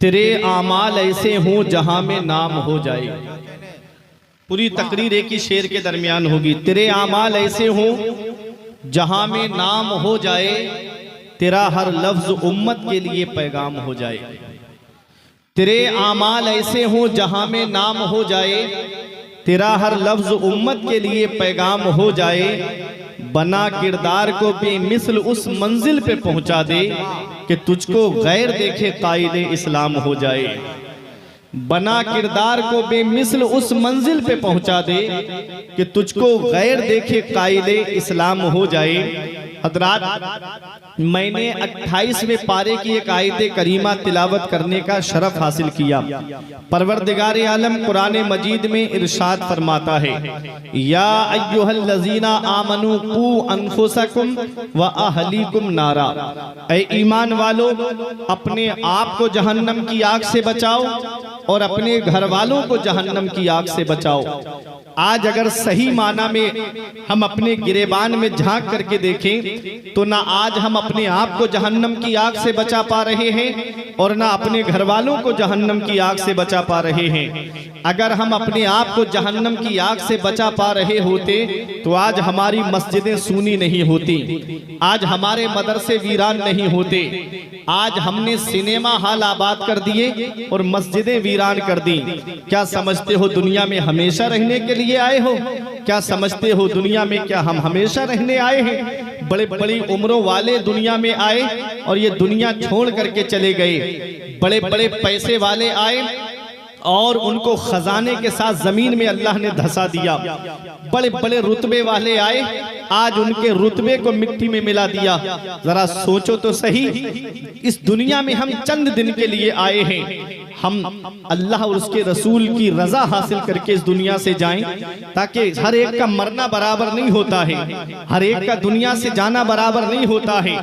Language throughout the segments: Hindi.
तेरे आमाल ऐसे हों जहां में नाम हो जाए। पूरी तकरीर एक ही शेर के दरमियान होगी। तेरे आमाल ऐसे हों जहां में नाम हो जाए, तेरा हर लफ्ज उम्मत के लिए पैगाम हो जाए। तेरे आमाल ऐसे हों जहां में नाम हो जाए, तेरा हर लफ्ज उम्मत के लिए पैगाम हो जाए। बना किरदार को बेमिसल उस मंजिल पे पहुंचा दे कि तुझको गैर देखे कायदे इस्लाम हो जाए। बना किरदार को बेमिसल उस मंजिल पे पहुंचा दे कि तुझको गैर देखे कायदे इस्लाम हो जाए। हजरात, मैंने 28वें पारे की एक आयत करीमा तिलावत करने का शरफ हासिल किया। परवरदिगार आलम कुरान मजीद में इरशाद फरमाता है, या अय्युहल्लज़ीना आमनू कू अनफुसकुम व अहलीकुम नारा। ऐ ईमान वालो, अपने आप को जहन्नम की आग से बचाओ और अपने घर वालों को जहन्नम की आग से बचाओ। आज अगर सही माना में हम अपने गिरेबान में झांक करके देखें तो ना आज हम अपने आप को जहन्नम की आग से बचा पा रहे हैं और ना अपने घर वालों को जहन्नम की आग से बचा पा रहे हैं। अगर हम अपने आप को जहन्नम की आग से बचा पा रहे होते तो आज हमारी मस्जिदें सूनी नहीं होती, आज हमारे मदरसे वीरान नहीं होते। आज हमने सिनेमा हॉल आबाद कर दिए और मस्जिदें वीरान कर दी। क्या समझते हो दुनिया में हमेशा रहने के लिए आए हो? क्या समझते हो दुनिया में क्या हम हमेशा रहने आए हैं? बड़े बड़ी उम्रों वाले दुनिया में आए और ये दुनिया छोड़ करके चले गए। बड़े बड़े पैसे वाले आए और उनको खजाने के साथ जमीन में अल्लाह ने धंसा दिया। बड़े बड़े रुतबे वाले आए, आज उनके रुतबे को मिट्टी में मिला दिया। जरा सोचो तो सही, इस दुनिया में हम चंद दिन के लिए आए हैं। हम अल्लाह और उसके रसूल की रजा हासिल करके इस दुनिया से जाएं, ताकि हर एक का मरना बराबर नहीं होता है, हर एक का दुनिया से जाना बराबर नहीं होता है।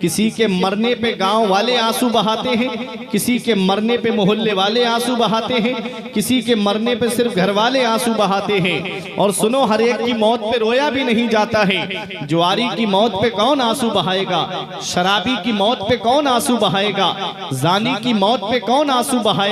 किसी के मरने पे गांव वाले आंसू बहाते हैं, किसी के मरने पे मोहल्ले वाले आंसू बहाते हैं, किसी के मरने पे सिर्फ घर वाले आंसू बहाते हैं। और सुनो, हर एक की मौत पे रोया भी नहीं जाता है। जुआरी की मौत पे कौन आंसू बहाएगा? शराबी की मौत पे कौन आंसू बहाएगा? जानी की मौत पे कौन आंसू बहाएगा?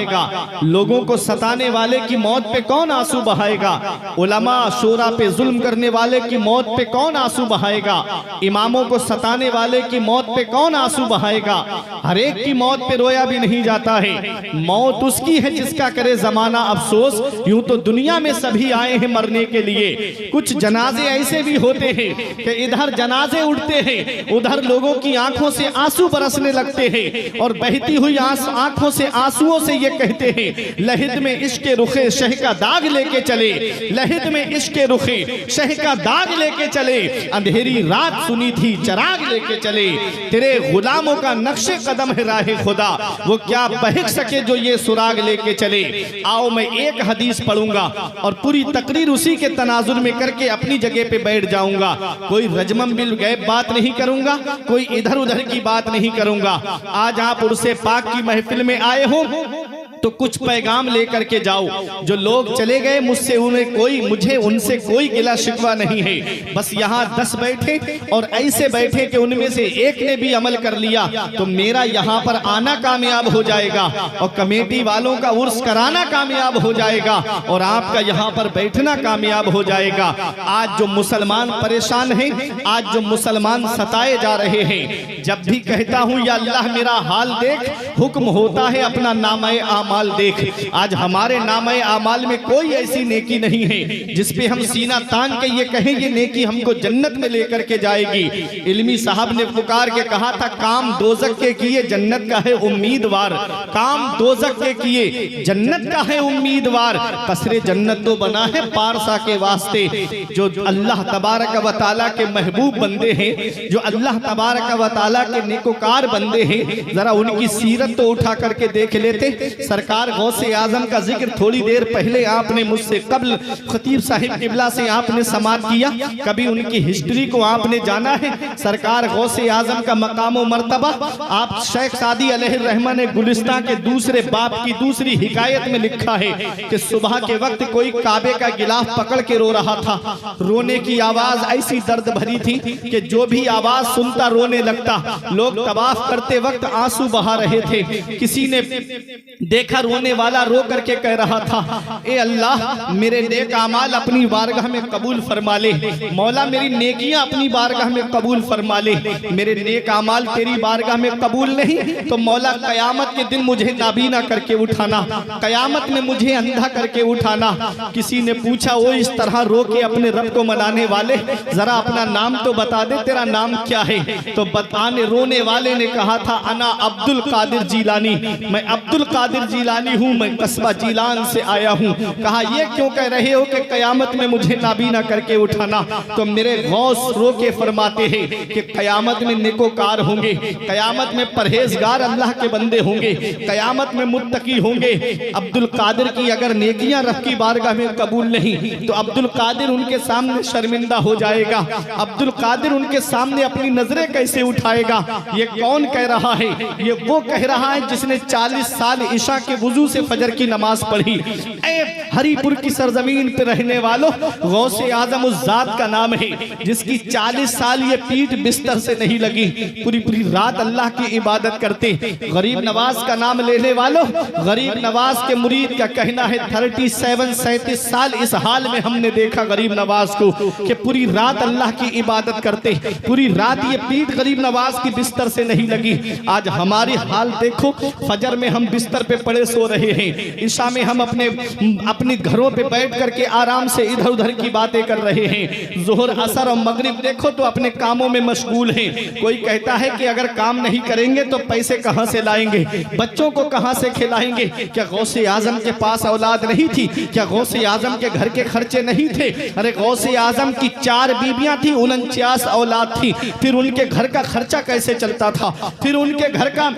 लोगों को सताने वाले की मौत पे कौन आंसू बहाएगा? उलमा शोरा पे जुल्म करने वाले की मौत पे कौन आंसू बहाएगा? इमामों को सताने वाले की मौत पे कौन आंसू बहाएगा? हर एक की मौत पे रोया भी नहीं जाता है। मौत उसकी है जिसका करे जमाना अफसोस। यूं तो दुनिया में सभी आए हैं मरने के लिए। कुछ जनाजे ऐसे भी होते हैं कि इधर जनाजे उठते हैं, उधर लोगों की आंखों से आंसू बरसने लगते हैं और बहती हुई आंखों से आंसुओं से ये कहते हैं, लहिद में इश्क रुखे शह का दाग लेके चले, लहिद में इश्क रुखे शह का दाग लेके चले, अंधेरी रात सुनी थी चराग लेके चले, तेरे गुलामों का नक्शे कदम है राह खुदा, वो क्या बहक सके जो ये सुराग लेके चले। आओ मैं एक हदीस पढ़ूंगा और पूरी तकरीर उसी के तनाजुर में करके अपनी जगह पे बैठ जाऊंगा। कोई रजमम बिल गैब बात नहीं करूंगा, कोई इधर उधर की बात नहीं करूंगा। आज आप उर्से पाक की महफिल में आए हो तो कुछ पैगाम लेकर के जाओ। जो लोग चले गए मुझसे मुझे उनसे कोई गिला शिकवा नहीं है। बस यहाँ 10 बैठे और ऐसे बैठे कि उनमें से एक ने भी अमल कर लिया तो मेरा यहाँ पर आना कामयाब हो जाएगा और कमेटी वालों का उर्स कराना कामयाब हो जाएगा और आपका यहाँ पर बैठना कामयाब हो जाएगा। आज जो मुसलमान परेशान हैं, आज जो मुसलमान सताए जा रहे हैं, जब भी कहता हूँ या अल्लाह मेरा हाल देख, हुक्म होता है अपना नामे आमाल देख। आज हमारे नामे आमाल में कोई ऐसी नेकी नहीं है जिस पे हम सीना तान के ये कहें ये नेकी हमको जन्नत में लेकर के जाएगी। इल्मी साहब ने पुकार के कहा था, काम दोजक के किए जन्नत का है उम्मीदवार, काम दोजक के किए जन्नत का है उम्मीदवार, कसरे जन्नत तो बना है पारसा के वास्ते। जो अल्लाह तबारक व तआला के महबूब बंदे हैं, जो अल्लाह तबारक व तआला के नेकोकार बंदे हैं, जरा उनकी सीरत तो उठा करके देख लेते। सरकार गौसे आजम का जिक्र थोड़ी देर पहले आपने मुझसे कबल खतीब साहिब किबला से आपने समाअत किया, कभी उनकी हिस्ट्री को आपने जाना है? सरकार गौसे आजम का मकाम और मर्तबा आप शेख सादी अलैहिर्रहमान ने गुलिस्तान के दूसरे बाप की दूसरी हिकायत में लिखा है कि सुबह के वक्त कोई काबे का गिलाफ पकड़ के रो रहा था। रोने की आवाज ऐसी दर्द भरी थी कि जो भी आवाज सुनता रोने लगता। लोग तवाफ करते वक्त आंसू बहा रहे थे। किसी ने देखा रोने वाला रो करके कह रहा था, ए अल्लाह मेरे नेक अमाल अपनी बारगाह में कबूल फरमा ले, मौला मेरी नेकियां अपनी बारगाह में कबूल फरमा ले। मेरे नेक अमाल तेरी बारगाह में कबूल नहीं तो मौला कयामत के दिन मुझे नाबीना करके उठाना, कयामत में मुझे अंधा करके उठाना। किसी ने पूछा, वो इस तरह रो के अपने रब को मनाने वाले, जरा अपना नाम तो बता दे, तेरा नाम क्या है? तो बताने रोने वाले ने कहा था, अना अब्दुल कादिर जीलानी, मैं अब्दुल कादिर जीलानी हूँ, मैं कस्बा जीलान से आया हूँ। कहा, ये क्यों कह रहे हो कि कयामत में मुझे नाबीना करके उठाना? तो मेरे गौस रो के फरमाते हैं कि कयामत में नेकोकार होंगे, कयामत में परहेजगार अल्लाह के बंदे होंगे, कयामत में मुत्तकी होंगे। अब्दुल कादिर की अगर नेकियां रब की बारगाह में कबूल नहीं तो अब्दुल कादिर उनके सामने शर्मिंदा हो जाएगा। अब्दुल कादिर उनके सामने अपनी नजरें कैसे उठाएगा? ये कौन कह रहा है? ये वो कह रहा है जिसने 40 साल इशा के वुजू से फजर की नमाज पढ़ी। हरीपुर की सरजमीन पे रहने वालों, गौसे आजम उस जात का नाम है जिसकी 40 साल ये पीठ बिस्तर से नहीं लगी, पूरी पूरी रात अल्लाह की इबादत करते। गरीब नवाज का नाम लेने वालों, गरीब नवाज के मुरीद का कहना है 37 साल इस हाल में हमने देखा गरीब नवाज को कि पूरी रात अल्लाह की इबादत करते, पूरी रात ये पीठ गरीब नवाज की बिस्तर से नहीं लगी। आज हमारी हाल देखो, फजर में हम बिस्तर पे पड़े सो रहे हैं, ईशा में हम अपने घरों पे बैठ करके आराम से इधर उधर की बातें कर रहे हैं। जोहर असर और मगरिब देखो तो अपने कामों में मशगूल हैं। कोई कहता है कि अगर काम नहीं करेंगे तो पैसे कहां से लाएंगे, बच्चों को कहां से खिलाएंगे? क्या गौसे आजम के पास औलाद नहीं थी? क्या गौसे आजम के घर के खर्चे नहीं थे? अरे गौसे आजम की 4 बीबियां थी, 49 औलाद थी, फिर उनके घर का खर्चा कैसे चलता था? फिर उनके घर का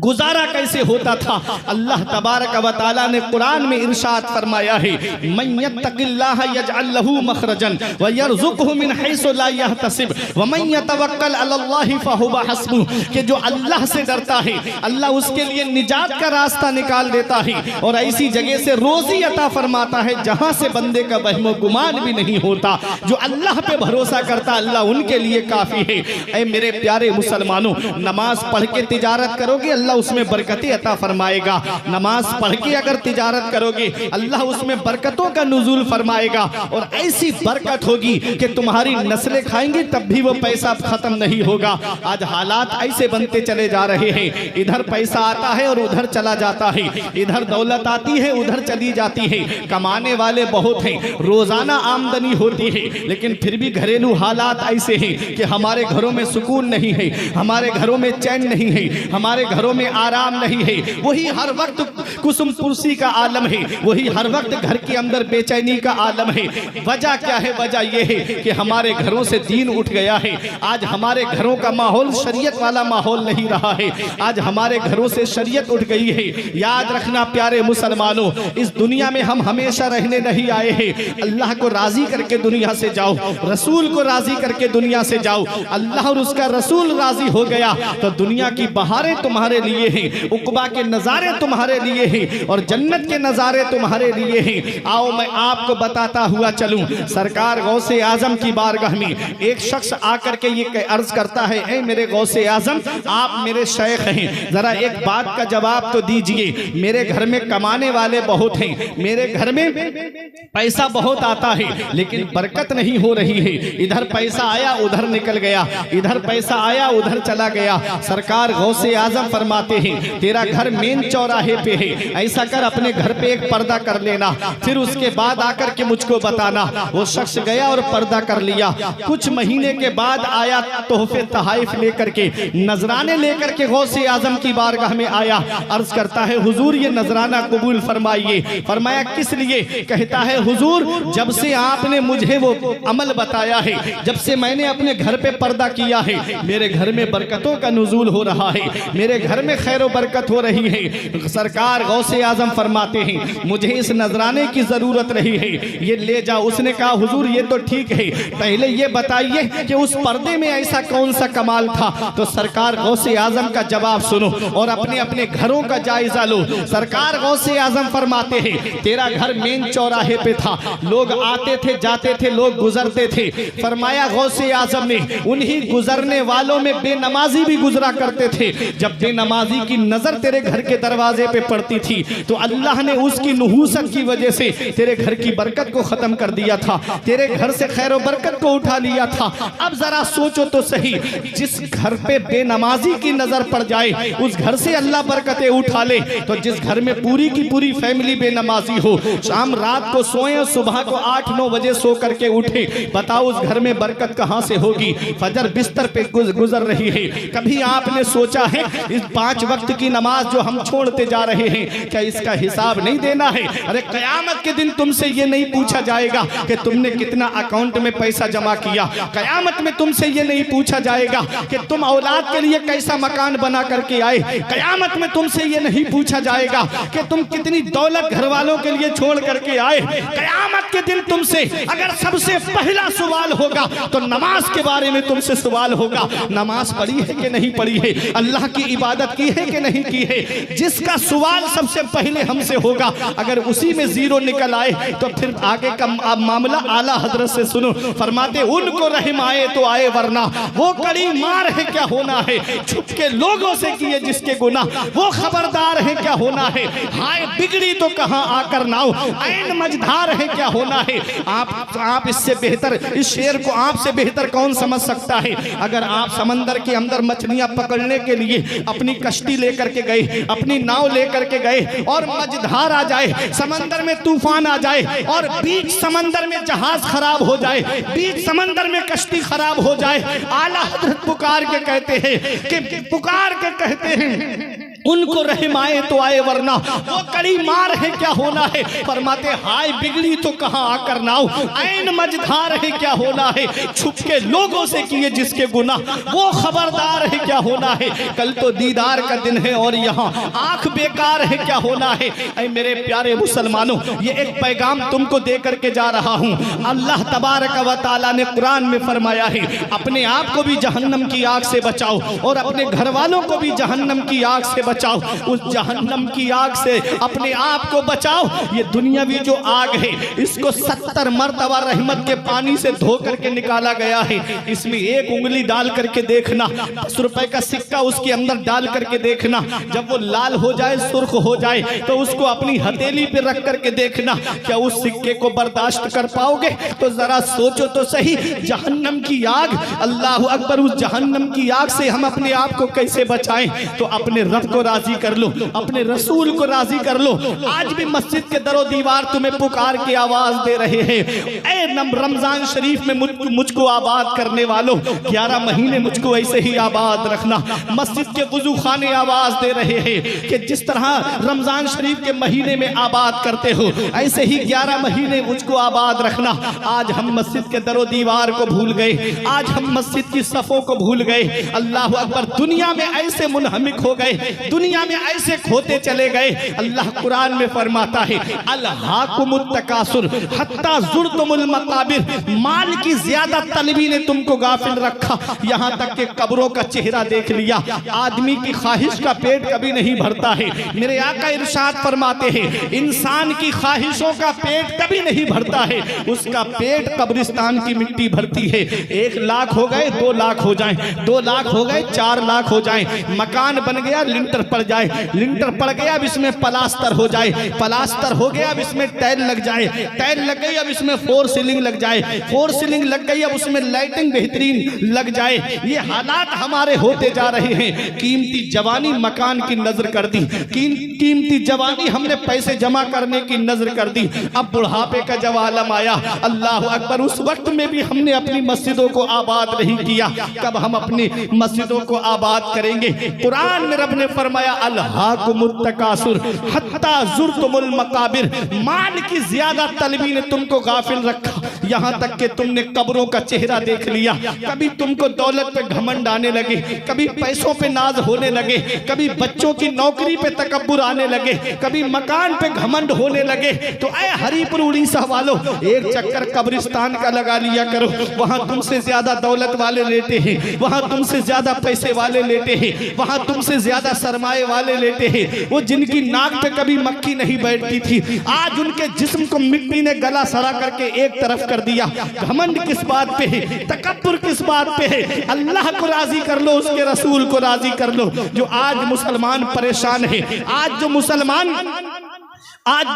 गुजारा कैसे होता था? अल्लाह तबारक व तआला ने कुरान में इरशाद फरमाया है, मन यत्तकिल्लाह यजअल लहू मखरजन व यरज़ुकहु मिन हैसु ला यहतसिब व मन यतवक्कल अलल्लाहि फहुवा हस्बुह, कि जो अल्लाह से डरता है अल्लाह उसके लिए निजात का रास्ता निकाल देता है और ऐसी जगह से रोजी अता फरमाता है जहां से बंदे का वहम गुमान भी नहीं होता। जो अल्लाह पे भरोसा करता अल्लाह उनके लिए काफी है। ऐ मेरे प्यारे मुसलमानों, नमाज पढ़ के तिजारत करोगे अल्लाह उसमें बरकतें अता फरमाएगा। नमाज पढ़ के अगर तिजारत करोगे अल्लाह उसमें बरकतों का नुज़ूल फरमाएगा और ऐसी बरकत होगी कि तुम्हारी नस्लें खाएंगी तब भी वो पैसा खत्म नहीं होगा। आज हालात ऐसे बनते चले जा रहे हैं, इधर पैसा आता है और उधर चला जाता है, इधर दौलत आती है उधर चली जाती है। कमाने वाले बहुत हैं, रोजाना आमदनी होती है, लेकिन फिर भी घरेलू हालात ऐसे हैं कि हमारे घरों में सुकून नहीं है, हमारे घरों में चैन नहीं है, हमारे घरों में आराम नहीं है। वही हर वक्त कुसुम पुरसी का आलम है, वही हर वक्त घर के अंदर बेचैनी का आलम है। वजह क्या है? वजह यह है कि हमारे घरों से दीन उठ गया है। आज हमारे घरों का माहौल शरीयत वाला माहौल नहीं रहा है, आज हमारे घरों से शरीयत उठ गई है। याद रखना प्यारे मुसलमानों, इस दुनिया में हम हमेशा रहने नहीं आए हैं। अल्लाह को राजी करके दुनिया से जाओ, रसूल को राजी करके दुनिया से जाओ। अल्लाह और उसका रसूल राजी हो गया तो दुनिया की बहारें तुम्हारे लिए हैं, उक़बा के नज़ारे तुम्हारे लिए हैं और जन्नत के नज़ारे तुम्हारे लिए हैं। आओ मैं आपको बताता हुआ चलूं। सरकार गौसे आजम की बारगाह में एक शख्स आकर के ये अर्ज करता है, ऐ मेरे गौसे आजम, आप मेरे शेख हैं, जरा एक बात का जवाब तो दीजिए। मेरे घर में कमाने वाले बहुत हैं, मेरे घर में पैसा बहुत आता है लेकिन बरकत नहीं हो रही है। इधर पैसा आया उधर निकल गया, इधर पैसा आया उधर चला गया। सरकार गौसे आजम फरमाते हैं, तेरा घर मेन चौराहे पे है, ऐसा कर अपने घर पे एक पर्दा कर लेना, फिर उसके बाद आकर के मुझको बताना। वो शख्स गया और पर्दा कर लिया। कुछ महीने के बाद आया तोहफे तहाइफ लेकर के, नजराने लेकर के गौसे आजम की बारगाह में आया। अर्ज करता है, हुजूर ये नजराना कबूल फरमाइए। फरमाया किस लिए? कहता है, हुजूर जब से आपने मुझे वो अमल बताया है, जब से मैंने अपने घर पे पर्दा किया है, मेरे घर में बरकतों का नुज़ूल हो रहा है, मेरे घर में खैर बरकत हो रही है। सरकार गौसे आजम फरमाते हैं मुझे इस नजराने की जरूरत नहीं है, ये ले जाओ। उसने कहा हुजूर ये तो ठीक है, पहले ये बताइए कि उस पर्दे में ऐसा कौन सा कमाल था। तो सरकार गौसे आजम का जवाब सुनो और अपने अपने घरों का जायजा लो। सरकार गौसे आजम फरमाते हैं तेरा घर मेन चौराहे पे था, लोग आते थे जाते थे, लोग गुजरते थे। फरमाया गौसे आजम ने उन्हीं गुजरने वालों में बेनमाजी भी गुजरा करते थे। जब बेनमाजी की नजर तेरे घर के दरवाजे पे पड़ती थी तो अल्लाह ने उसकी नहूसत की वजह से तेरे घर की बरकत को खत्म कर दिया था, तेरे घर से खैर और बरकत को उठा लिया था। अब जरा सोचो तो सही, जिस घर पे बेनमाजी की नजर पड़ जाए उस घर से अल्लाह बरकतें उठा ले, तो जिस घर में पूरी की पूरी फैमिली बेनमाजी हो, शाम रात को सोए सुबह को 8-9 बजे सो करके उठे, बताओ उस घर में बरकत कहां से होगी। फजर बिस्तर पे गुजर रही है, कभी आपने सोचा है इस 5 वक्त की नमाज जो हम छोड़ते जा रहे हैं क्या इसका हिसाब नहीं देना है? अरे कयामत के दिन तुमसे ये नहीं पूछा जाएगा कि तुमने कितना अकाउंट में पैसा जमा किया, कयामत में तुमसे ये नहीं पूछा जाएगा कि तुम औलाद के लिए कैसा मकान बना करके आए, कयामत में तुमसे ये नहीं पूछा जाएगा कि तुम कितनी दौलत घर वालों के लिए छोड़ करके आए। कयामत के दिन तुमसे अगर सबसे पहला सवाल होगा तो नमाज के बारे में तुमसे सवाल होगा, नमाज पढ़ी है कि नहीं पढ़ी है, अल्लाह की इबादत की है कि नहीं की है। जिसका सवाल सबसे पहले हमसे होगा अगर उसी में जीरो निकल आए तो फिर आगे का मामला आला हजरत से सुनो। फरमाते उनको रहम आए तो आए वरना वो कड़ी मार है क्या होना है, छुप के लोगों से किए जिसके गुनाह वो खबरदार है क्या होना है। हाय बिगड़ी तो कहां आकर नाव ऐन मझधार है क्या होना है। आप इससे बेहतर इस शेर को आपसे बेहतर कौन समझ सकता है। अगर आप समंदर के अंदर मछलियां पकड़ने के लिए अपनी कश्ती लेकर के गए, अपनी नाव लेकर के गए और मझधार आ जाए, समंदर में तूफान आ जाए और बीच समंदर में जहाज खराब हो जाए, बीच समंदर में कश्ती खराब हो जाए, आला हज़रत पुकार के कहते हैं उनको रहम आए तो आए वरना वो कड़ी मार है क्या होना है। फरमाते हाय बिगड़ी तो कहां आकर नाव ऐन मझधार है क्या होना है। छुप के लोगों से किए जिसके गुनाह वो खबरदार है क्या होना है। कल तो दीदार का दिन है और यहाँ आंख बेकार है क्या होना है। ऐ मेरे प्यारे मुसलमानों, ये एक पैगाम तुमको दे करके जा रहा हूँ। अल्लाह तबारक व तआला ने कुरान में फरमाया है अपने आप को भी जहन्नम की आग से बचाओ और अपने घर वालों को भी जहन्नम की आग से बचाओ। उस जहन्नम की आग से अपने आप को बचाओ। ये दुनियावी जो आग है इसको 70 मरतबा रहमत के पानी से धो करके निकाला गया है। इसमें एक उंगली डाल करके देखना, 10 रुपए का सिक्का उसके अंदर डाल करके देखना, जब वो लाल हो जाए सुर्ख हो जाए तो उसको अपनी हथेली पे रख करके देखना, क्या उस सिक्के को बर्दाश्त कर पाओगे। तो जरा सोचो तो सही, जहन्नम की आग, अल्लाह अकबर, उस जहन्नम की आग से हम अपने आप को कैसे बचाएं। तो अपने रब को राजी कर लो, अपने रसूल को राजी कर लो। आज भी मस्जिद के दरो दीवार तुम्हें पुकार के आवाज दे रहे हैं, ऐ रमजान शरीफ में मुझको आबाद करने वालों, 11 महीने मुझको ऐसे ही आबाद रखना। मस्जिद के वुजू खाने आवाज दे रहे हैं कि जिस तरह रमजान शरीफ के महीने में आबाद करते हो ऐसे ही 11 महीने मुझको आबाद रखना। आज हम मस्जिद के दरो दीवार को भूल गए, आज हम मस्जिद की सफों को भूल गए। अल्लाह अकबर, दुनिया में ऐसे मुनहमिक हो गए, दुनिया में ऐसे खोते चले गए। अल्लाह कुरान में फरमाता है अलहाकुमुत तकासुर हत्ता ज़ुरतुमुल मकाबिर, माल की ज्यादा तलबी ने तुमको गाफिल रखा, यहाँ तक कि कब्रों का चेहरा देख लिया। आदमी की ख्वाहिश का पेट कभी नहीं भरता है। मेरे आका इरशाद फरमाते हैं इंसान की ख्वाहिशों का पेट कभी नहीं भरता है, उसका पेट कब्रिस्तान की मिट्टी भरती है। 1 लाख हो गए 2 लाख हो जाएं, 2 लाख हो गए 4 लाख हो जाएं, मकान बन गया लिंटर पड़ जाए, लिंटर पड़ गया अब इसमें प्लास्टर हो जाए, प्लास्टर हो गया अब इसमें टाइल लग जाए, टाइल लग गई अब इसमें 4 सीलिंग लग जाए, 4 सीलिंग लग गई अब उसमें लाइटिंग बेहतरीन लग जाए। ये हालात हमारे होते जा रहे हैं। कीमती जवानी मकान की नजर कर दी, कीमती जवानी हमने पैसे जमा करने की नजर कर दी। अब बुढ़ापे का जब आलम आया, अल्लाह अकबर, उस वक्त में भी हमने अपनी मस्जिदों को आबाद नहीं किया। कब हम अपनी मस्जिदों को आबाद करेंगे। कुरान में रब ने फरमाया अलहाकुमुत तकासुर हत्ता ज़ुरतुमुल मकाबिर, माल की ज्यादा तलबी ने तुमको गाफिल रखा। यहाँ तक कि तुमने कब्रों का चेहरा देख लिया। कभी तुमको दौलत पे घमंड आने लगे, कभी पैसों पे नाज होने लगे, कभी बच्चों की नौकरी पे तकब्बुर आने लगे, कभी मकान पे घमंड होने लगे। तो ऐ हरिपुर उड़ीसा वालों, एक चक्कर कब्रिस्तान का लगा लिया करो। वहां तुमसे ज्यादा दौलत वाले लेते हैं, वहां तुमसे ज्यादा पैसे वाले लेते हैं, वहां तुमसे ज्यादा सरमाए वाले लेते हैं। वो जिनकी नाक पे कभी मक्खी नहीं बैठती थी, आज उनके जिस्म को मिट्टी ने गला सड़ा करके एक तरफ कर दिया। घमंड किस बात पे है, तकब्बुर किस बात पे है? अल्लाह को राजी कर लो, उसके रसूल को राजी कर लो। जो आज मुसलमान परेशान है, आज जो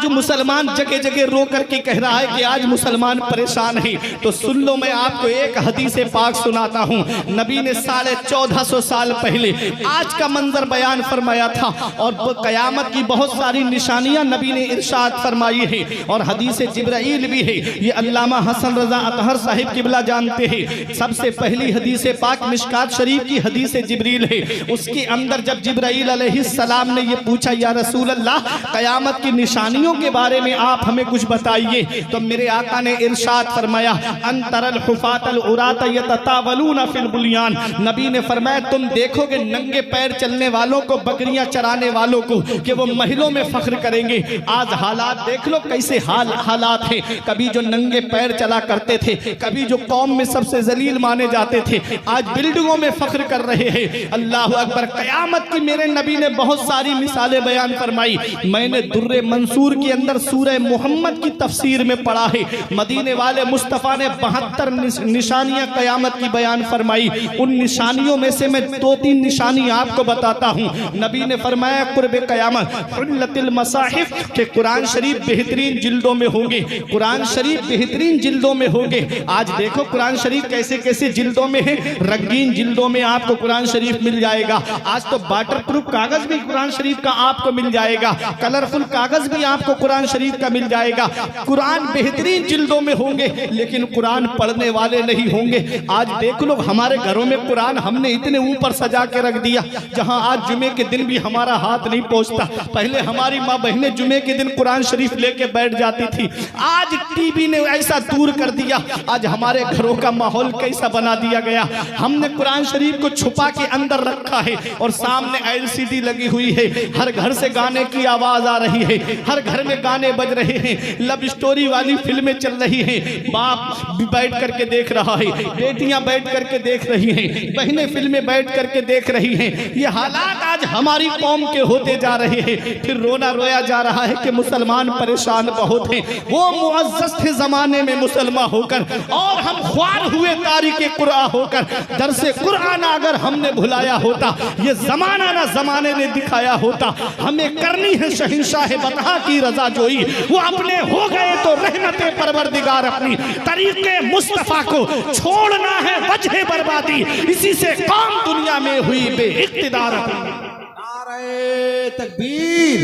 मुसलमान जगह जगह रो करके कह रहा है कि आज मुसलमान परेशान है, तो सुन लो, मैं आपको एक हदीस पाक सुनाता हूँ। नबी ने 1450 साल पहले आज का मंजर बयान फरमाया था, और कयामत की बहुत सारी निशानियां नबी ने इरशाद फरमाई है, और हदीस जिब्राइल भी है। ये अल्लामा हसन रजा अतहर साहिब किबला जानते हैं। सबसे पहली हदीस पाक मिशकात शरीफ की हदीस जिब्रील है। उसके अंदर जब जिब्राइल अलैहिस्सलाम ने ये पूछा, या रसूल अल्लाह, कयामत की निशानियों के बारे में आप हमें कुछ बताइए, तो मेरे आका ने इरशाद फरमाया, अंतरल हुफातल उरात यततावलूना फिल बुनियान। नबी ने फरमाया, तुम देखोगे नंगे पैर चलने वालों को, बकरियां चराने वालों को, कि वो महलों में फख्र करेंगे। आज हालात देख लो कैसे हालात हैं। कभी जो नंगे पैर चला करते थे, कभी जो कौम में सबसे जलील माने जाते थे, आज बिल्डिंगों में फख्र कर रहे हैं। अल्लाह अकबर। कयामत की मेरे नबी ने बहुत सारी मिसालें बयान फरमाई। मैंने दुर्रे मंसूर के अंदर सूरह मोहम्मद की तफसीर में पढ़ा है। मदीने वाले मुस्तफ़ा ने 72 निशानियां कयामत की बयान फरमाई। उन निशानियों में से मैं 2-3 निशानी आपको बताता हूं। नबी ने फरमाया, कुर्ब कयामत हुल्लतिल मसाहिफ, के कुरान शरीफ बेहतरीन जिल्दों में होंगे, कुरान शरीफ बेहतरीन जिल्दों में होंगे। आज देखो कुरान शरीफ कैसे कैसे जिल्दों में है। रंगीन जिल्दों में आपको कुरान शरीफ मिल जाएगा। आज तो वाटर प्रूफ कागज भी कुरान शरीफ का आपको मिल जाएगा, कलरफुल कागज भी आपको कुरान शरीफ का मिल जाएगा। कुरान बेहतरीन जिल्दों में होंगे, लेकिन कुरान पढ़ने वाले नहीं होंगे। आज देख लो हमारे घरों में कुरान हमने इतने ऊपर सजा के रख दिया, जहां आज जुमे के दिन भी हमारा हाथ नहीं पहुंचता। पहले हमारी माँ बहनें जुमे के दिन कुरान शरीफ लेके बैठ जाती थी, आज टीवी ने ऐसा दूर कर दिया। आज हमारे घरों का माहौल कैसा बना दिया गया। हमने कुरान शरीफ को छुपा के अंदर रखा है, और सामने LCD लगी हुई है। हर घर से गाने की आवाज आ रही है, हर घर में गाने बज रहे हैं, लव स्टोरी वाली फिल्में चल रही हैं। बाप भी बैठ करके देख रहा है, बेटियां बैठ करके देख रही हैं, बहनें फिल्में बैठ करके देख रही हैं। ये हालात आज हमारी कौम के होते जा रहे हैं। फिर रोना रोया जा रहा है कि मुसलमान परेशान बहुत हैं। वो मुअज़्ज़ज़ थे जमाने में मुसलमान होकर, और हम ख्वार हुए तारीके कुरान होकर। दरसे कुरान अगर हमने भुलाया होता, ये जमाना ना जमाने ने दिखाया होता। हमें करनी है शहंशाह बतहा की रजा जोई, वो अपने हो गए तो रहमते परवरदिगार अपनी। तरीके मुस्तफा को छोड़ना है वजह बर्बादी, इसी से कौम दुनिया में हुई बेइख्तिदार अपनी। नारे तकबीर,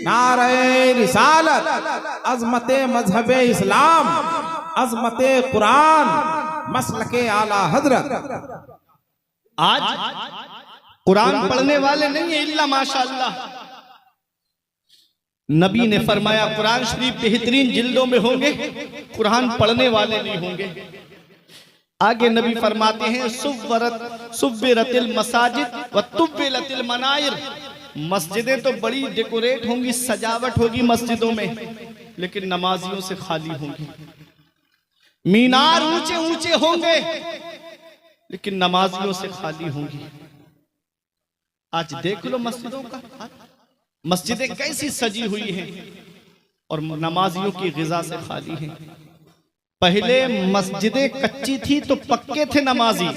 नारे रिसालत, अज़मते मज़हबे इस्लाम, अज़मते कुरान, मसलके आला हजरत। आज कुरान पढ़ने वाले नहीं है इल्ला माशाअल्लाह। नबी ने फरमाया कुरान शरीफ बेहतरीन जिल्दों में होंगे, कुरान पढ़ने वाले नहीं होंगे। आगे नबी फरमाते हैं, सुव्विरतिल मसाजिद व तुव्विलतिल मनाइर। मस्जिदें तो बड़ी डेकोरेट होंगी, सजावट होगी मस्जिदों में, लेकिन नमाजियों से खाली होंगी। मीनार ऊंचे ऊंचे होंगे, लेकिन नमाजियों से खाली होंगी। आज देख लो मस्जिदों का, मस्जिदें कैसी सजी हुई हैं और नमाजियों की ग़िज़ा से खाली हैं। पहले मस्जिदें कच्ची थी तो पक्के थे नमाजी,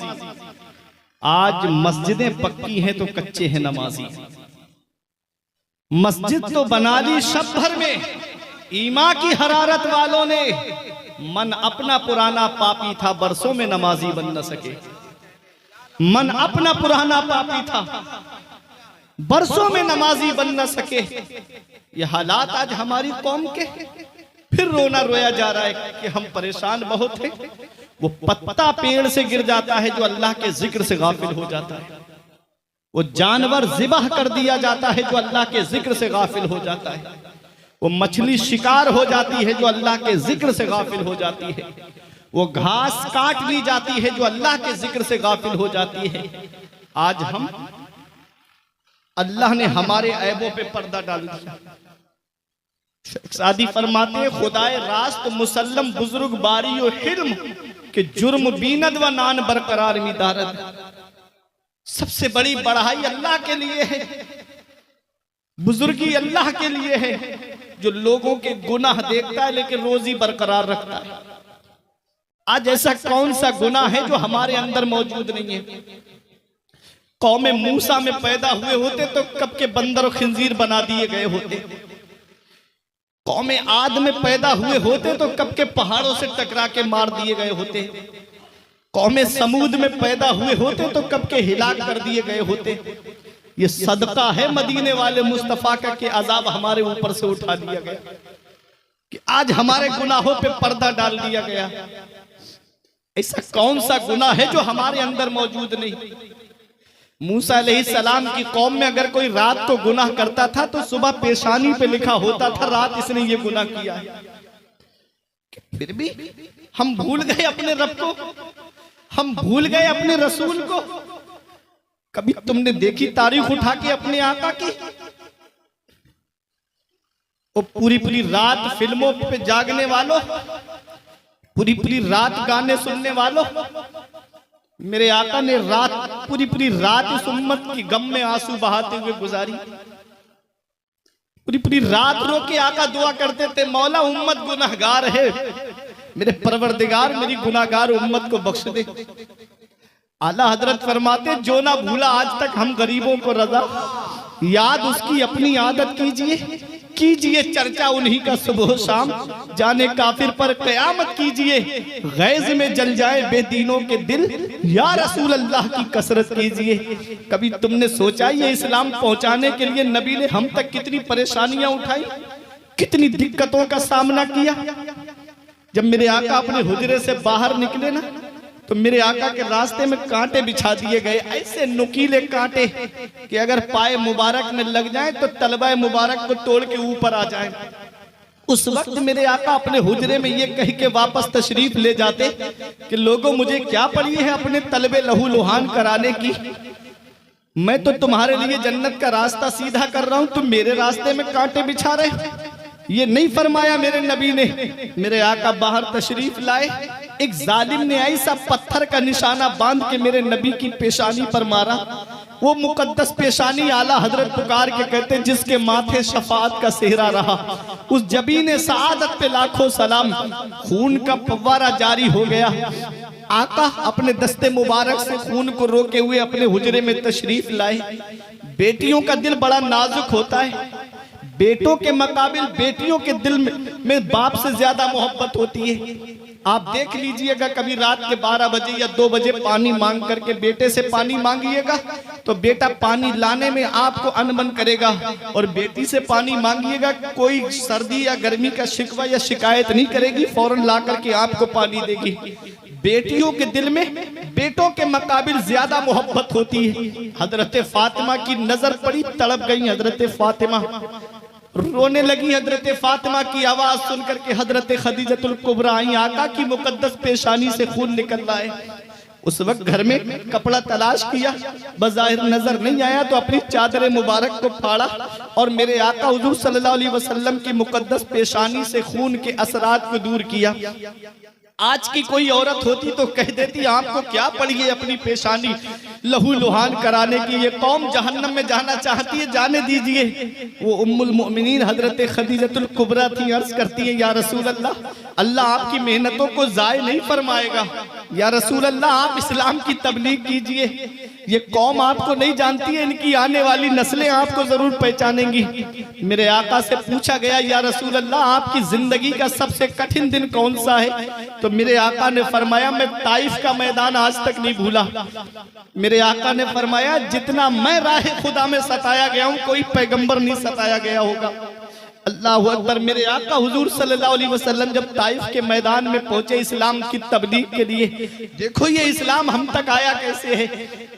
आज मस्जिदें पक्की हैं तो कच्चे हैं नमाजी। मस्जिद तो बना ली शब भर में, ईमा की हरारत वालों ने। मन अपना पुराना पापी था, बरसों में नमाजी बन न सके। मन अपना पुराना पापी था, बरसों में नमाजी बन न सके। ये हालात आज हमारी कौम के। फिर रोना रोया जा रहा है कि हम परेशान बहुत हैं। वो पत्ता पेड़ से गिर जाता है जो अल्लाह के जिक्र से गाफिल हो जाता है। वो जानवर ज़िबाह कर दिया जाता है जो अल्लाह के जिक्र से गाफिल हो जाता है। वो मछली शिकार हो जाती है जो अल्लाह के जिक्र से गाफिल हो जाती है। वो घास काट ली जाती है जो अल्लाह के जिक्र से गाफिल हो जाती है। आज हम, अल्लाह ने हमारे ऐबों पे पर्दा डाल दिया। शादी फरमाते हैं खुदाए रास्त मुसल्लम बुजुर्ग बारी और हिल्म के जुर्म बीनद व नान बरकरार मिदारत। सबसे बड़ी बढ़ाई अल्लाह के लिए है, बुजुर्गी अल्लाह के लिए है जो लोगों के गुनाह देखता है लेकिन रोजी बरकरार रखता है। आज ऐसा कौन सा गुनाह है जो हमारे अंदर मौजूद नहीं है? कौमे मूसा में पैदा हुए होते तो कब के बंदर और खिंजीर बना दिए गए होते। कौमे आद में पैदा हुए होते तो कब के पहाड़ों से टकरा के मार दिए गए होते। कौमे समूद में पैदा हुए होते तो कब के हिलाक कर दिए गए होते। ये सदका है मदीने वाले मुस्तफा का कि अजाब हमारे ऊपर से उठा दिया गया, कि आज हमारे गुनाहों पे पर्दा डाल दिया गया। ऐसा कौन सा गुनाह है जो हमारे अंदर मौजूद नहीं? मूसा अलैहिस्सलाम की कौम में अगर कोई रात को गुनाह करता था तो सुबह पेशानी पे लिखा होता था रात इसने ये गुनाह किया है। फिर भी हम भूल गए अपने रब को, हम भूल गए अपने रसूल को। कभी तुमने देखी तारीख उठा के अपने आका की? वो पूरी पूरी रात फिल्मों पे जागने वालों, पूरी पूरी रात गाने सुनने वालों, मेरे आका ने रात पूरी पूरी रात इस उम्मत की गम में आंसू बहाते हुए गुजारी। पूरी पूरी रात रो के आका दुआ करते थे, मौला उम्मत गुनाहगार है, मेरे परवरदिगार मेरी गुनाहगार उम्मत को बख्श दे। आला हजरत फरमाते, जो ना भूला आज तक हम गरीबों को रजा, याद उसकी अपनी आदत कीजिए, कीजिए चर्चा उन्हीं का सुबह शाम, जाने काफिर पर कयामत कीजिए, गैज में जल जाए बेदीनों के दिल, या रसूल अल्लाह की कसरत कीजिए। कभी तुमने सोचा ये इस्लाम पहुंचाने के लिए नबी ने हम तक कितनी परेशानियां उठाई, कितनी दिक्कतों का सामना किया? जब मेरे आका अपने हुजरे से बाहर निकले ना तो मेरे आका के रास्ते में कांटे बिछा दिए गए, ऐसे नुकीले कांटे कि अगर पाए मुबारक में लग जाए तो तलबा मुबारक को तोड़ के ऊपर आ जाए। उस वक्त मेरे आका अपने हुजरे में ये कह के वापस तशरीफ ले जाते कि लोगों मुझे क्या पड़ी है अपने तलबे लहू लुहान कराने की, मैं तो तुम्हारे लिए जन्नत का रास्ता सीधा कर रहा हूं, तुम मेरे रास्ते में कांटे बिछा रहे। ये नहीं फरमाया मेरे नबी ने। मेरे आका बाहर तशरीफ लाए, एक जालिम ने ऐसा पत्थर का निशाना बांध के मेरे नबी की पेशानी पर मारा। वो मुकद्दस पेशानी आला हजरत पुकार के कहते, जिसके माथे शफाअत का सेहरा रहा, उस जबीने सआदत पे लाखों सलाम। खून का फव्वारा जारी हो गया। आका अपने दस्ते मुबारक से खून को रोके हुए अपने हुजरे में तशरीफ लाए। बेटियों का दिल बड़ा नाजुक होता है, बेटों के मुकाबिल बेटियों के दिल में बाप से ज्यादा मोहब्बत होती है। आप देख लीजिएगा, कभी रात के 12 बजे या 2 बजे पानी मांग करके बेटे से पानी मांगिएगा तो बेटा पानी लाने में आपको अनबन करेगा, और बेटी से पानी मांगिएगा कोई सर्दी या गर्मी का शिकवा या शिकायत नहीं करेगी, फौरन ला करके आपको पानी देगी। बेटियों के दिल में बेटों के मुकाबिल ज्यादा मोहब्बत होती है। हजरत फातिमा की नजर पड़ी, तड़प गई हजरत फातिमा, रोने लगी। हजरत फातिमा की आवाज सुनकर के हजरत खदीजतुल कुबरा आई, आका की मुकद्दस पेशानी से खून निकल रहा है। उस वक्त घर में कपड़ा तलाश किया, बज़ाहिर नजर नहीं आया तो अपनी चादर मुबारक को फाड़ा और मेरे आका हुजूर सल्लल्लाहु अलैहि वसल्लम की मुकद्दस पेशानी से खून के असरात को दूर किया। आज की कोई औरत होती तो कह देती, आपको क्या पड़ी है अपनी पेशानी लहू लुहान कराने की, ये कौम जहन्नम में जाना चाहती है, जाने दीजिए। वो उम्मुल मोमिनीन हजरत खदीजतुल कुबरा थी, अर्ज करती है, या रसूल अल्लाह, अल्लाह आपकी मेहनतों को जाय नहीं फरमाएगा। या रसूल अल्लाह, आप इस्लाम की तबलीग कीजिए, ये कौम आपको नहीं जानती है, इनकी आने वाली नस्लें आपको जरूर पहचानेंगी। मेरे आका से पूछा गया, या रसूल अल्लाह, आपकी जिंदगी का सबसे कठिन दिन कौन सा है? तो मेरे आका ने फरमाया, मैं ताइफ का मैदान आज तक नहीं भूला। मेरे आका ने फरमाया, जितना मैं राह खुदा में सताया गया हूं, कोई पैगंबर नहीं सताया गया होगा। अल्लाहु अकबर। मेरे आका हुजूर सल्लल्लाहु अलैहि वसल्लम जब ताइफ के मैदान में पहुंचे इस्लाम की तबलीग के लिए, देखो ये इस्लाम हम तक आया कैसे है।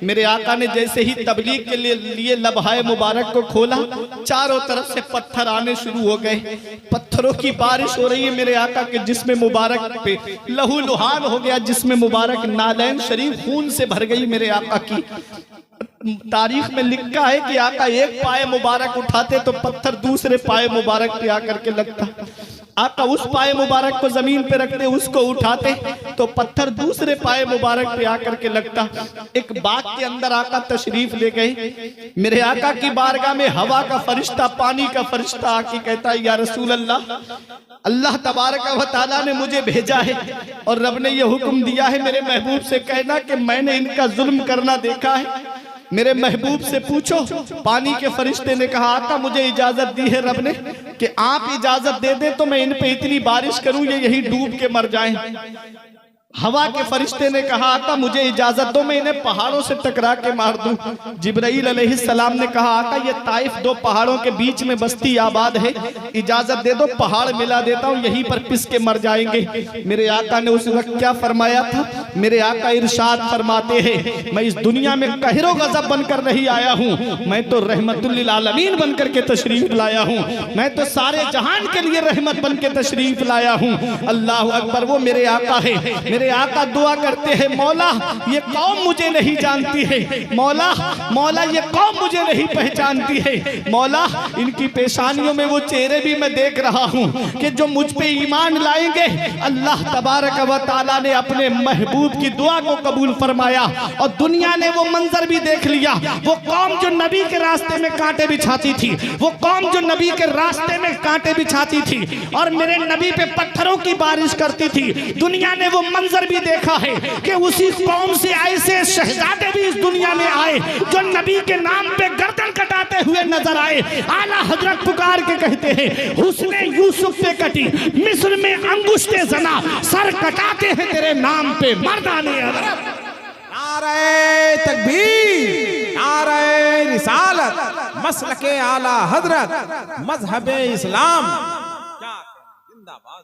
मेरे आका ने जैसे ही तबलीग के लिए लबहाए मुबारक को खोला, चारों तरफ से पत्थर आने शुरू हो गए। पत्थरों की बारिश हो रही है। मेरे आका के जिस्म मुबारक पे लहू लुहान हो गया, जिस्म मुबारक नालैन शरीफ खून से भर गई। मेरे आका की तारीख में लिखा है कि आका एक पाए मुबारक उठाते तो पत्थर दूसरे पाए मुबारक पे आकर के लगता। आका उस पाए मुबारक को जमीन पे रखते, उसको उठाते तो पत्थर दूसरे पाए मुबारक पे आकर के लगता। एक बाग के अंदर आका तशरीफ ले गए। मेरे आका की बारगाह में हवा का फरिश्ता, पानी का फरिश्ता आके कहता है, या रसूल अल्लाह, अल्लाह तबारक व तआला ने मुझे भेजा है और रब ने ये हुक्म दिया है मेरे महबूब से कहना कि मैंने इनका जुल्म करना देखा है। मेरे महबूब से पूछो। पानी के फरिश्ते ने कहा, आका मुझे इजाजत दी है रब ने कि आप इजाजत दे दें तो मैं इन पे इतनी बारिश करूं ये यही डूब के मर जाएं। हवा के फरिश्ते ने कहा, आका मुझे इजाजत दो मैं इन्हें पहाड़ों से टकरा के मार दूं। जिब्राइल अलैहिस्सलाम ने कहा, आका ये ताइफ दो पहाड़ों के बीच में बस्ती आबाद है, इजाजत दे दो पहाड़ मिला देता हूं, यहीं पर पिस के मर जाएंगे। मेरे आका ने उस वक्त क्या फरमाया था? मेरे आका इरशाद फरमाते हैं, मैं इस दुनिया में कहरो गजब बनकर नहीं आया हूँ, मैं तो रहमतुल लिल आलमीन बनकर के तशरीफ लाया हूँ, मैं तो सारे जहान के लिए रहमत बन के तशरीफ लाया हूँ। अल्लाह अकबर। वो मेरे आका है। मेरे आका दुआ करते हैं, मौला ये कौम मुझे नहीं जानती है, मौला मौला ये कौम मुझे नहीं पहचानती है, मौला इनकी पेशानियों में वो चेहरे भी मैं देख रहा हूँ कि जो मुझ पे ईमान लाएंगे। अल्लाह तबारक व तआला ने अपने महबूब की दुआ को कबूल फरमाया और दुनिया ने वो मंजर भी देख लिया। वो कौम जो नबी के रास्ते में कांटे बिछाती थी, वो कौम जो नबी के रास्ते में कांटे बिछाती थी और मेरे नबी पे पत्थरों की बारिश करती थी, दुनिया ने वो मंजर भी देखा है कि उसी कौम से ऐसे शहजादे भी इस दुनिया में आए जो नबी के नाम पे गर्दन कटाते हुए नजर आए। आला हजरत पुकार के कहते हैं, हुस्ने यूसुफ पे कटी मिस्र में अंगुष्टे जना, सर कटाते हैं तेरे नाम पे मर्दाने अरब। नारे तकबीर, नारे रिसालत, मसलके आला हजरत, मजहबे इस्लाम। क्या जिंदाबाद।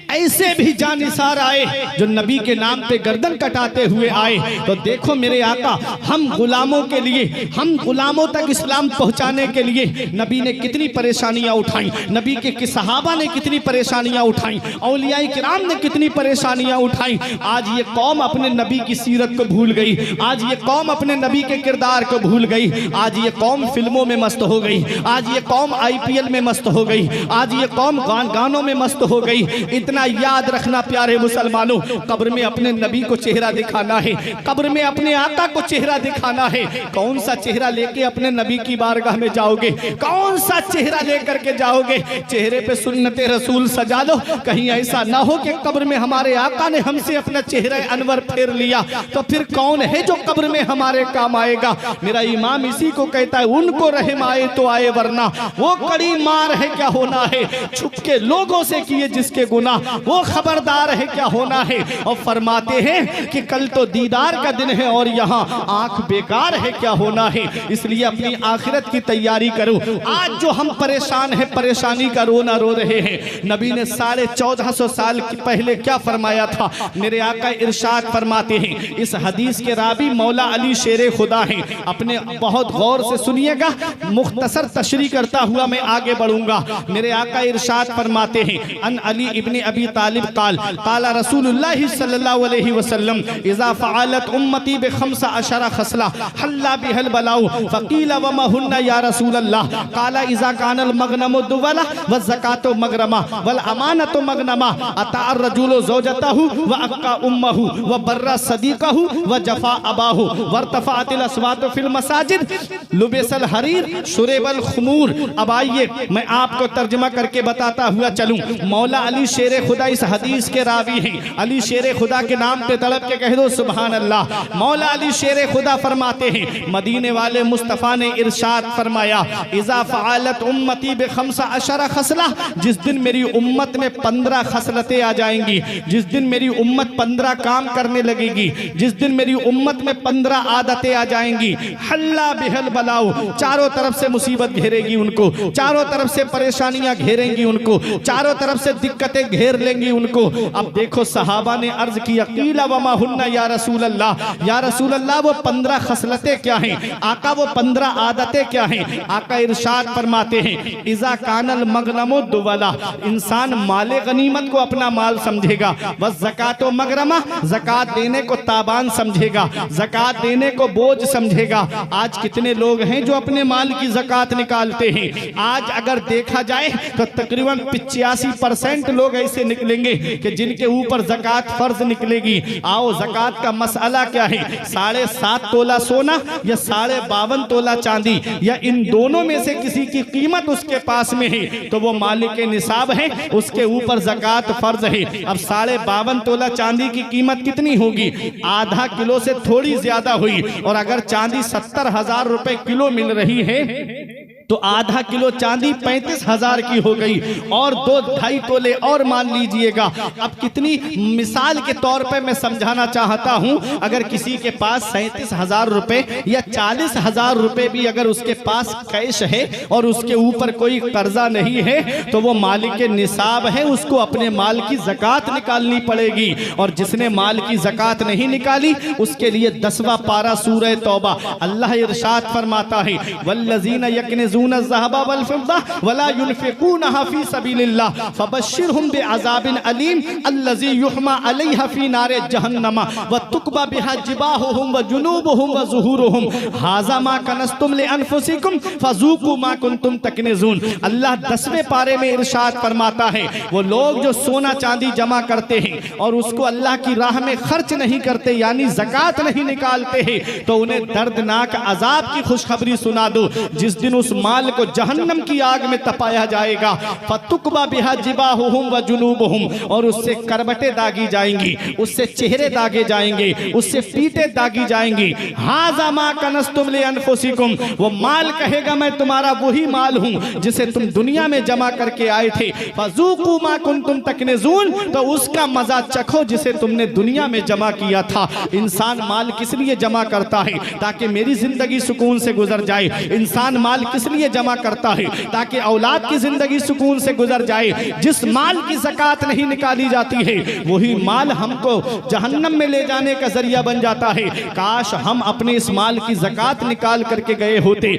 ऐसे भी जानिसार आए जो नबी के नाम पे गर्दन कटाते हुए आए। तो देखो मेरे आका, हम गुलामों के लिए, हम गुलामों तक इस्लाम पहुंचाने के लिए नबी ने कितनी परेशानियां उठाई, नबी के सहाबा ने कितनी परेशानियां उठाई, औलियाए किराम ने कितनी परेशानियां उठाई। आज ये कौम अपने नबी की सीरत को भूल गई, आज ये कौम अपने नबी के किरदार को भूल गई, आज ये कौम फिल्मों में मस्त हो गई, आज ये कौम IPL में मस्त हो गई, आज ये कौम गानों में मस्त हो गई। इतना याद रखना प्यारे मुसलमानों, कब्र में अपने नबी को चेहरा दिखाना है, कब्र में अपने आका को चेहरा दिखाना है। कौन सा चेहरा लेके अपने नबी की बारगाह में जाओगे? कौन सा चेहरा लेकर के जाओगे? चेहरे पे सुन्नते रसूल सजा लो, कहीं ऐसा ना हो कि कब्र में हमारे आका ने हमसे अपना चेहरा अनवर फेर लिया, तो फिर कौन है जो कब्र में हमारे काम आएगा? मेरा इमाम इसी को कहता है, उनको रहम आए तो आए वरना वो कड़ी मार है क्या होना है, छुपके लोगों से किए जिसके गुनाह वो खबरदार है क्या होना है। और फरमाते हैं कि कल तो दीदार का दिन है और यहाँ आंख बेकार है क्या होना है। इसलिए अपनी आखिरत की तैयारी करो। आज जो हम परेशान हैं, परेशानी का रोना रो रहे हैं, नबी ने 1450 साल पहले क्या फरमाया था? मेरे आका इरशाद फरमाते हैं, इस हदीस के रावी मौला अली शेरे खुदा हैं। अपने बहुत गौर से सुनिएगा, मुख्तसर तशरीह करता हुआ मैं आगे बढ़ूंगा। मेरे आका इरशाद फरमाते हैं, अन अली इब्न अबी तालिब काल काला रसूलुल्लाह सल्लल्लाहु अलैहि वसल्लम इज़ा फ़अलत उम्मती बिखम्सा अशरा खसला हल्ला बिहल बलाउ फ़क़ीला वमा हुन्ना या रसूलल्लाह काला इज़ा कानल मगनमु दुवला व ज़कातु मगरमा वल अमानतु मगनमा अता अर्रजुलु ज़ौजतहु व अक्का उम्महु व बर्रा सदीक़हु व जफ़ा अबाहु वर्तफ़अतिल अस्वातु फिल मसाजिद लुबिसल हरीर शुरेबल खुमूर। अब आइए मैं आपको तर्जुमा करके बताता हुआ चलूं। मौला अली शेरे खुदा इस हदीस के रावी हैं। अली शेर खुदा के नाम पे तड़प के कह दो सुभान अल्लाह। मौला अली शेर खुदा फरमाते हैं, मदीने वाले मुस्तफ़ा ने इरशाद फरमाया, इज़ा फ़अलत उम्मती बिखम्सा अशरा खसला, जिस दिन मेरी उम्मत में 15 खसलतें आ जाएंगी, जिस दिन मेरी उम्मत 15 काम करने लगेगी, जिस दिन मेरी उम्मत में 15 आदतें आ जाएंगी, हल्ला बिहल बलाओ, चारों तरफ से मुसीबत घेरेगी उनको, चारों तरफ से परेशानियां घेरेंगी उनको, चारों तरफ से दिक्कतें घेर लेंगी उनको। अब देखो सहाबा ने अर्ज किया, कीला वमा हुन्ना या रसूल अल्लाह, या रसूल अल्लाह वो 15 खसलतें क्या हैं आका, वो 15 आदतें क्या हैं? आका इरशाद फरमाते हैं, इज़ा कानल मगनमो दुवला, इंसान माले गनीमत को अपना माल समझेगा, बस ज़कातो मगरमा, ज़कात देने को ताबान समझेगा, ज़कात देने को बोझ समझेगा। आज कितने लोग हैं जो अपने माल की ज़कात निकालते हैं? आज अगर देखा जाए तो तकरीबन 85% लोग ऐसे निकलेंगे कि जिनके ऊपर ज़कात फर्ज निकलेगी। आओ ज़कात का मसला क्या है? 7.5 तोला सोना या 52.5 तोला चांदी, या इन दोनों में से किसी की कीमत उसके पास में है तो वो मालिक निसाब है, उसके ऊपर ज़कात फर्ज है। अब 52.5 तोला चांदी की कीमत कितनी होगी? आधा किलो से थोड़ी ज्यादा हुई, और अगर चांदी 70,000 रुपए किलो मिल रही है तो आधा किलो चांदी 35,000 की हो गई, और 2-2.5 तोले और मान लीजिएगा। अब कितनी मिसाल के तौर पे मैं समझाना चाहता हूं, अगर किसी के पास 37,000 रुपए या 40,000 रुपए भी अगर उसके पास कैश है और उसके ऊपर कोई कर्जा नहीं है तो वो मालिक निसाब है, उसको अपने माल की ज़कात निकालनी पड़ेगी। और जिसने माल की ज़कात नहीं निकाली उसके लिए 10वां पारा सूरह तौबा, अल्लाह इरशाद फरमाता है, वल्लज़ीना यकनिज़ूना ज़हबा वल फिद्दा वला युनफ़िक़ूनहा फ़ी सबीलिल्लाह फ़बश्शिरहुम बिअज़ाबिन अलीम अल्लज़ी युहमा अलैहा फ़ी नारे जहन्नम व तुकबा बिहा जिबाहुहुम व जुनूबुहुम व ज़ुहूरुहुम हाज़ा मा कनज़्तुम लिअन्फ़ुसिकुम फ़ज़ूक़ू मा कुन्तुम तकनिज़ून। अल्लाह 10वें पारे में इरशाद फरमाता है, वो लोग जो सोना चांदी जमा करते हैं और उसको अल्लाह की राह में खर्च नहीं करते, यानी ज़कात नहीं निकालते हैं, तो उन्हें दर्दनाक अजाब की खुशखबरी सुना दो। जिस दिन उस माल को जहन्नम की आग में तपाया जाएगा, फतुकबा बिहा जिबाहुहुम व जुनूबुहुम, और उससे करबटे दागी जाएंगी, उससे चेहरे दागे जाएंगे, उससे पीठे दागी जाएंगी। हाज़ा मा कनज़्तुम लिअन्फ़ुसिकुम, वो माल कहेगा मैं तुम्हारा वही माल हूं जिसे तुम दुनिया में जमा करके आए थे। फ़ज़ूक़ू मा कुन्तुम तकनिज़ून, तो उसका मजा चखो जिसे तुमने दुनिया में जमा किया था। इंसान माल किस लिए जमा करता है? ताकि मेरी जिंदगी सुकून से गुजर जाए। इंसान माल किस लिए जमा करता है? ताकि औलाद की जिंदगी सुकून से गुजर जाए। जिस माल की ज़कात नहीं निकाली जाती है वही माल हमको जहन्नम में ले जाने का जरिया बन जाता है। काश हम अपने इस माल की ज़कात निकाल करके गए होते।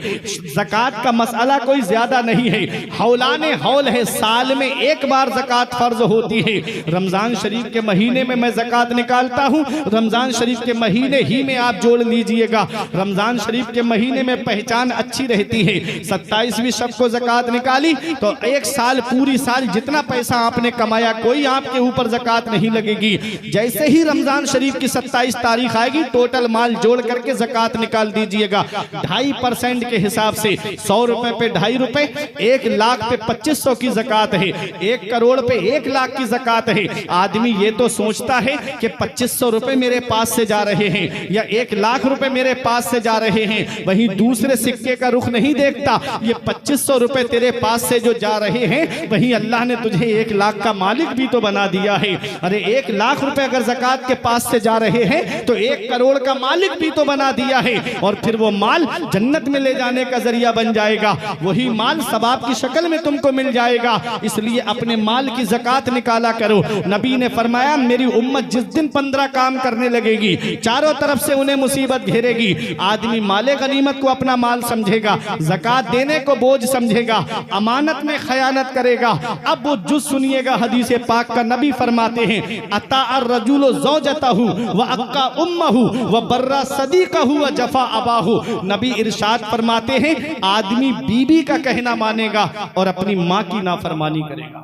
ज़कात का मसला कोई ज्यादा नहीं है, हौलाने हौल है, साल में एक बार ज़कात फर्ज होती है। रमजान शरीफ के महीने में मैं ज़कात निकालता हूँ, रमजान शरीफ के महीने ही में आप जोड़ लीजिएगा। रमजान शरीफ के महीने में पहचान अच्छी रहती है। 27वीं शब को ज़कात निकाली तो एक साल, पूरी साल जितना पैसा आपने कमाया कोई आपके ऊपर ज़कात नहीं लगेगी। जैसे ही रमजान शरीफ की 27 तारीख आएगी टोटल माल जोड़ करके ज़कात निकाल दीजिएगा। 2.5% के हिसाब से 100 रुपए पे 2.5 रुपए, 1 लाख पे 2500 की ज़कात है, 1 करोड़ पे 1 लाख की ज़कात है। आदमी ये तो सोचता है कि 2500 रुपए मेरे पास से जा रहे हैं या 1 लाख रुपए मेरे पास से जा रहे हैं, वहीं दूसरे सिक्के का रुख नहीं देखता। ये 2500 रुपए तेरे पास से जो जा रहे हैं वहीं अल्लाह ने तुझे 1 लाख का मालिक भी तो बना दिया है। अरे 1 लाख रुपए अगर ज़कात के पास से जा रहे हैं तो 1 करोड़ का मालिक भी तो बना दिया है, और फिर वो माल जन्नत में ले जाने का जरिया बन जाएगा। वही माल सवाब की शक्ल में तुमको मिल जाएगा। इसलिए अपने माल की ज़कात निकाला करो। नबी ने फरमाया मेरी उम्मत जिस दिन 15 काम करने लगेगी चारों तरफ से उन्हें मुसीबत घेरेगी। आदमी माले गनीमत को अपना माल समझेगा, ज़कात देने को बोझ समझेगा, अमानत में खयानत करेगा। अब वो जुज़ सुनिएगा हदीस पाक का। नबी फरमाते हैं अता अर्रजुलु ज़ौजतहु व अक्का उम्महु व बर्रा सदीक़हु व जफ़ा अबाहु। नबी इरशाद फरमाते हैं आदमी बीबी का कहना मानेगा और अपनी माँ की नाफरमानी करेगा,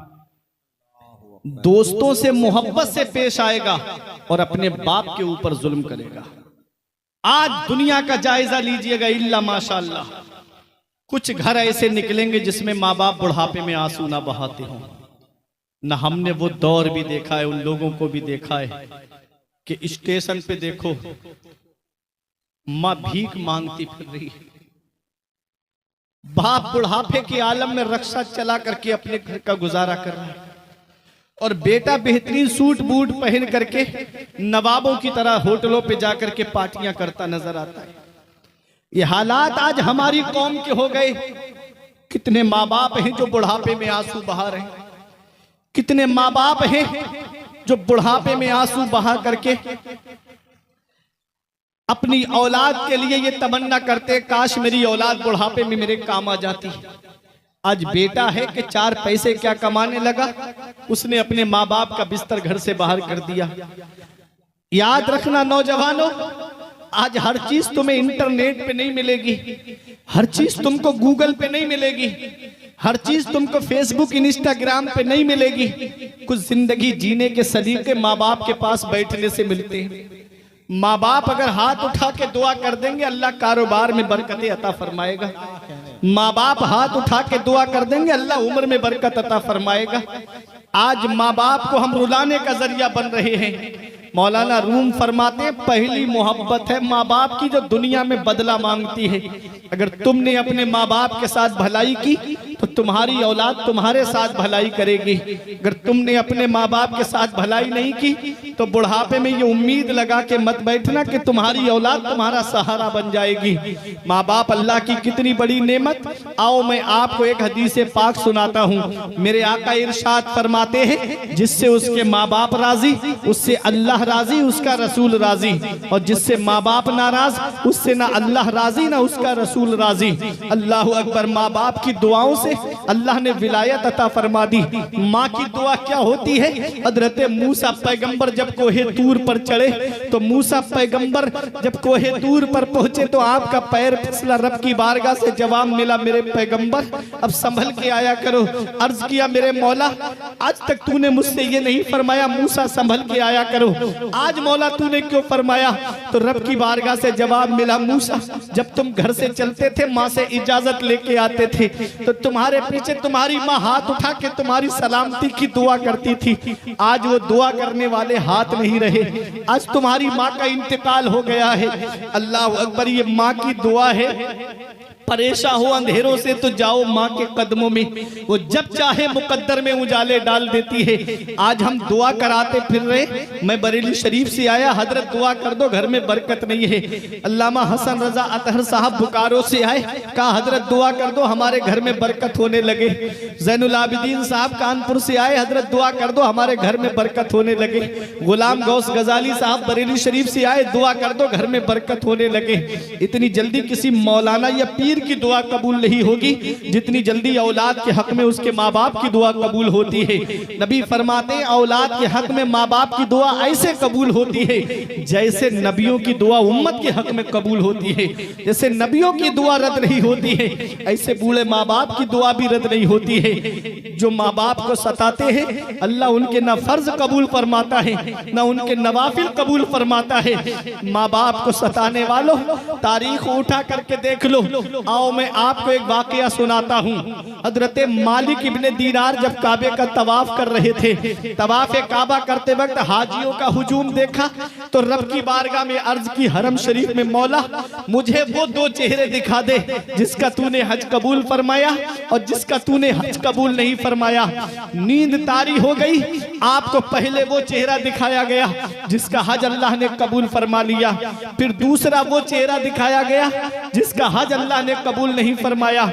दोस्तों से मोहब्बत से पेश आएगा और अपने बाप के ऊपर जुल्म करेगा। आज दुनिया का जायजा लीजिएगा, इल्ला माशाअल्लाह कुछ घर ऐसे निकलेंगे जिसमें माँ बाप बुढ़ापे में आंसू ना बहाते हों, न हमने वो दौर भी देखा है, उन लोगों को भी देखा है कि स्टेशन पे देखो माँ भीख मांगती फिर रही है, बाप बुढ़ापे के आलम में रक्षा चला करके अपने घर का गुजारा कर रहा है, और बेटा बेहतरीन सूट बूट पहन करके नवाबों की तरह होटलों पे जाकर के पार्टियां करता नजर आता है। ये हालात आज हमारी कौम के हो गए। कितने माँ बाप हैं जो बुढ़ापे में आंसू बहा रहे हैं, कितने माँ बाप हैं जो बुढ़ापे में आंसू बहा करके अपनी औलाद के लिए ये तमन्ना करते, काश मेरी औलाद बुढ़ापे में मेरे काम आ जाती। आज बेटा है कि 4 पैसे क्या कमाने लगा, उसने अपने माँ बाप का बिस्तर घर से बाहर कर दिया। याद रखना नौजवानों, आज हर चीज तुम्हें इंटरनेट पे नहीं मिलेगी, हर चीज तुमको गूगल पे नहीं मिलेगी, हर चीज तुमको फेसबुक इंस्टाग्राम पे नहीं मिलेगी। कुछ जिंदगी जीने के सलीके माँ बाप के पास बैठने से मिलते हैं। माँ बाप अगर हाथ उठा के दुआ कर देंगे, अल्लाह कारोबार में बरकतें अता फरमाएगा। माँ बाप हाथ उठा के दुआ कर देंगे, अल्लाह उम्र में बरकत अता फरमाएगा। आज माँ बाप को हम रुलाने का जरिया बन रहे हैं। मौलाना रूम फरमाते हैं, पहली मोहब्बत है माँ बाप की जो दुनिया में बदला मांगती है। अगर तुमने अपने माँ बाप के साथ भलाई की तो तुम्हारी औलाद तुम्हारे साथ भलाई करेगी। अगर तुमने अपने माँ बाप के साथ भलाई नहीं की तो बुढ़ापे में ये उम्मीद लगा के मत बैठना कि तुम्हारी औलाद तुम्हारा सहारा बन जाएगी। माँ बाप अल्लाह की कितनी बड़ी नेमत। आओ मैं आपको एक हदीस पाक सुनाता हूँ। मेरे आका इरशाद फरमाते हैं, जिससे उसके माँ बाप राजी उससे अल्लाह राजी, उसका रसूल राजी, और जिससे माँ बाप नाराज उससे ना अल्लाह राजी ना उसका रसूल राजी। अल्लाह अकबर। माँ बाप की दुआओं से अल्लाह ने विलायत अता फरमा दी। माँ की दुआ क्या होती है? हजरत मूसा पैगंबर जब कोहे तूर पर चढ़े तो मूसा पैगंबर जब कोहे तूर पर पहुंचे तो आपका पैर फिसला, रब की बारगाह से जवाब मिला, मेरे पैगंबर अब संभल के आया करो। अर्ज किया, मेरे मौला आज तक तूने मुझसे ये नहीं फरमाया मूसा संभल के आया करो, आज मौला तूने क्यों फरमाया? तो रब की बारगाह से जवाब मिला, मूसा जब तुम घर से चलते थे माँ से इजाजत लेके आते थे तो तुम्हारे पीछे तुम्हारी माँ हाथ उठा के तुम्हारी सलामती की दुआ करती थी। आज वो दुआ करने वाले हाथ नहीं रहे, आज तुम्हारी माँ का इंतकाल हो गया है। अल्लाह अकबर। ये माँ की दुआ है। परेशान हो अंधेरों से तो जाओ माँ के कदमों में, वो जब चाहे मुकद्दर में उजाले डाल देती है। आज हम दुआ कराते फिर रहे। मैं बरेली शरीफ से आया, हजरत दुआ कर दो घर में बरकत नहीं है। अल्लामा हसन रजा अतहर साहब बुकारो से आए, कहा हजरत दुआ कर दो हमारे घर में बरकत होने लगे। जैनुल आबिदीन साहब कानपुर से आए, हजरत दुआ कर दो हमारे घर में बरकत होने लगे। गुलाम गौस गजाली साहब बरेली शरीफ से आए, दुआ कर दो घर में बरकत होने लगे। इतनी जल्दी किसी मौलाना या पीर की दुआ कबूल नहीं होगी जितनी जल्दी औलाद के हक में उसके माँ बाप की दुआ कबूल होती है। नबी फरमाते हैं, औलाद के हक में माँ बाप की दुआ ऐसे कबूल होती है जैसे नबियों की दुआ उम्मत के हक में कबूल होती है। जैसे नबियों की दुआ रद्द नहीं होती है, ऐसे बूढ़े माँ बाप की दुआ भी रद्द नहीं होती है। जो माँ बाप को सताते हैं अल्लाह उनके न फर्ज कबूल फरमाता है न उनके नवाफिल कबूल फरमाता है। माँ बाप को सताने वालों तारीख उठा करके देख लो। आओ मैं आपको एक वाकया सुनाता हूँ। हजरत मालिक इब्ने दीनार जब काबे का तवाफ कर रहे थे, तवाफ काबा करते वक्त हाजियों का हुजूम देखा तो रब की बारगाह में अर्ज की, हरम शरीफ में, मौला मुझे वो 2 चेहरे दिखा दे जिसका तूने हज कबूल फरमाया और जिसका तूने हज कबूल नहीं फरमाया। नींद तारी हो गई, आपको पहले वो चेहरा दिखाया गया जिसका हज अल्लाह ने कबूल फरमा लिया, फिर दूसरा वो चेहरा दिखाया गया जिसका हज अल्लाह ने कबूल नहीं फरमाया।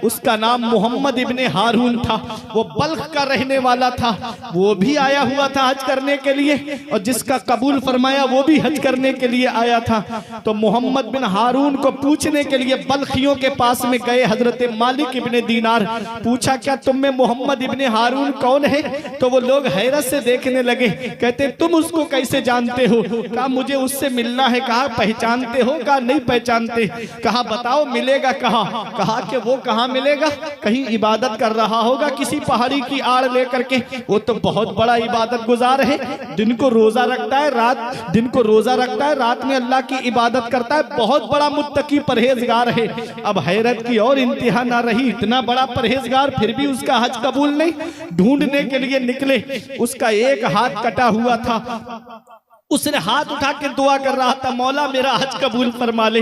उसका नाम मोहम्मद इब्ने हारून था, वो बल्ख का रहने वाला था, वो भी आया हुआ था हज करने के लिए, और जिसका कबूल फरमाया वो भी हज करने के लिए आया था। तो मोहम्मद बिन हारून को पूछने के लिए बल्खियों के पास में गए हजरत मालिक इब्ने दीनार, पूछा क्या तुम में मोहम्मद इब्ने हारून कौन है? तो वो लोग हैरत से देखने लगे, कहते तुम उसको कैसे जानते हो? कहा मुझे उससे मिलना है। कहा पहचानते हो? कहा नहीं पहचानते। कहा बताओ मिलेगा कहाँ? कहा कि वो कहाँ मिलेगा? कहीं इबादत कर रहा होगा किसी पहाड़ी की आड़ लेकर के। वो तो बहुत बड़ा इबादत गुजार है, दिन को रोजा रखता है, रात में अल्लाह की इबादत करता है, बहुत बड़ा मुत्तकी परहेजगार है। अब हैरत की और इंतहा ना रही, इतना बड़ा परहेज परहेजगार, फिर भी उसका हज कबूल नहीं। ढूंढने के लिए निकले, उसका एक हाथ कटा हुआ था। उसने हाथ उठा के दुआ कर रहा था, मौला मेरा हज कबूल फरमा ले,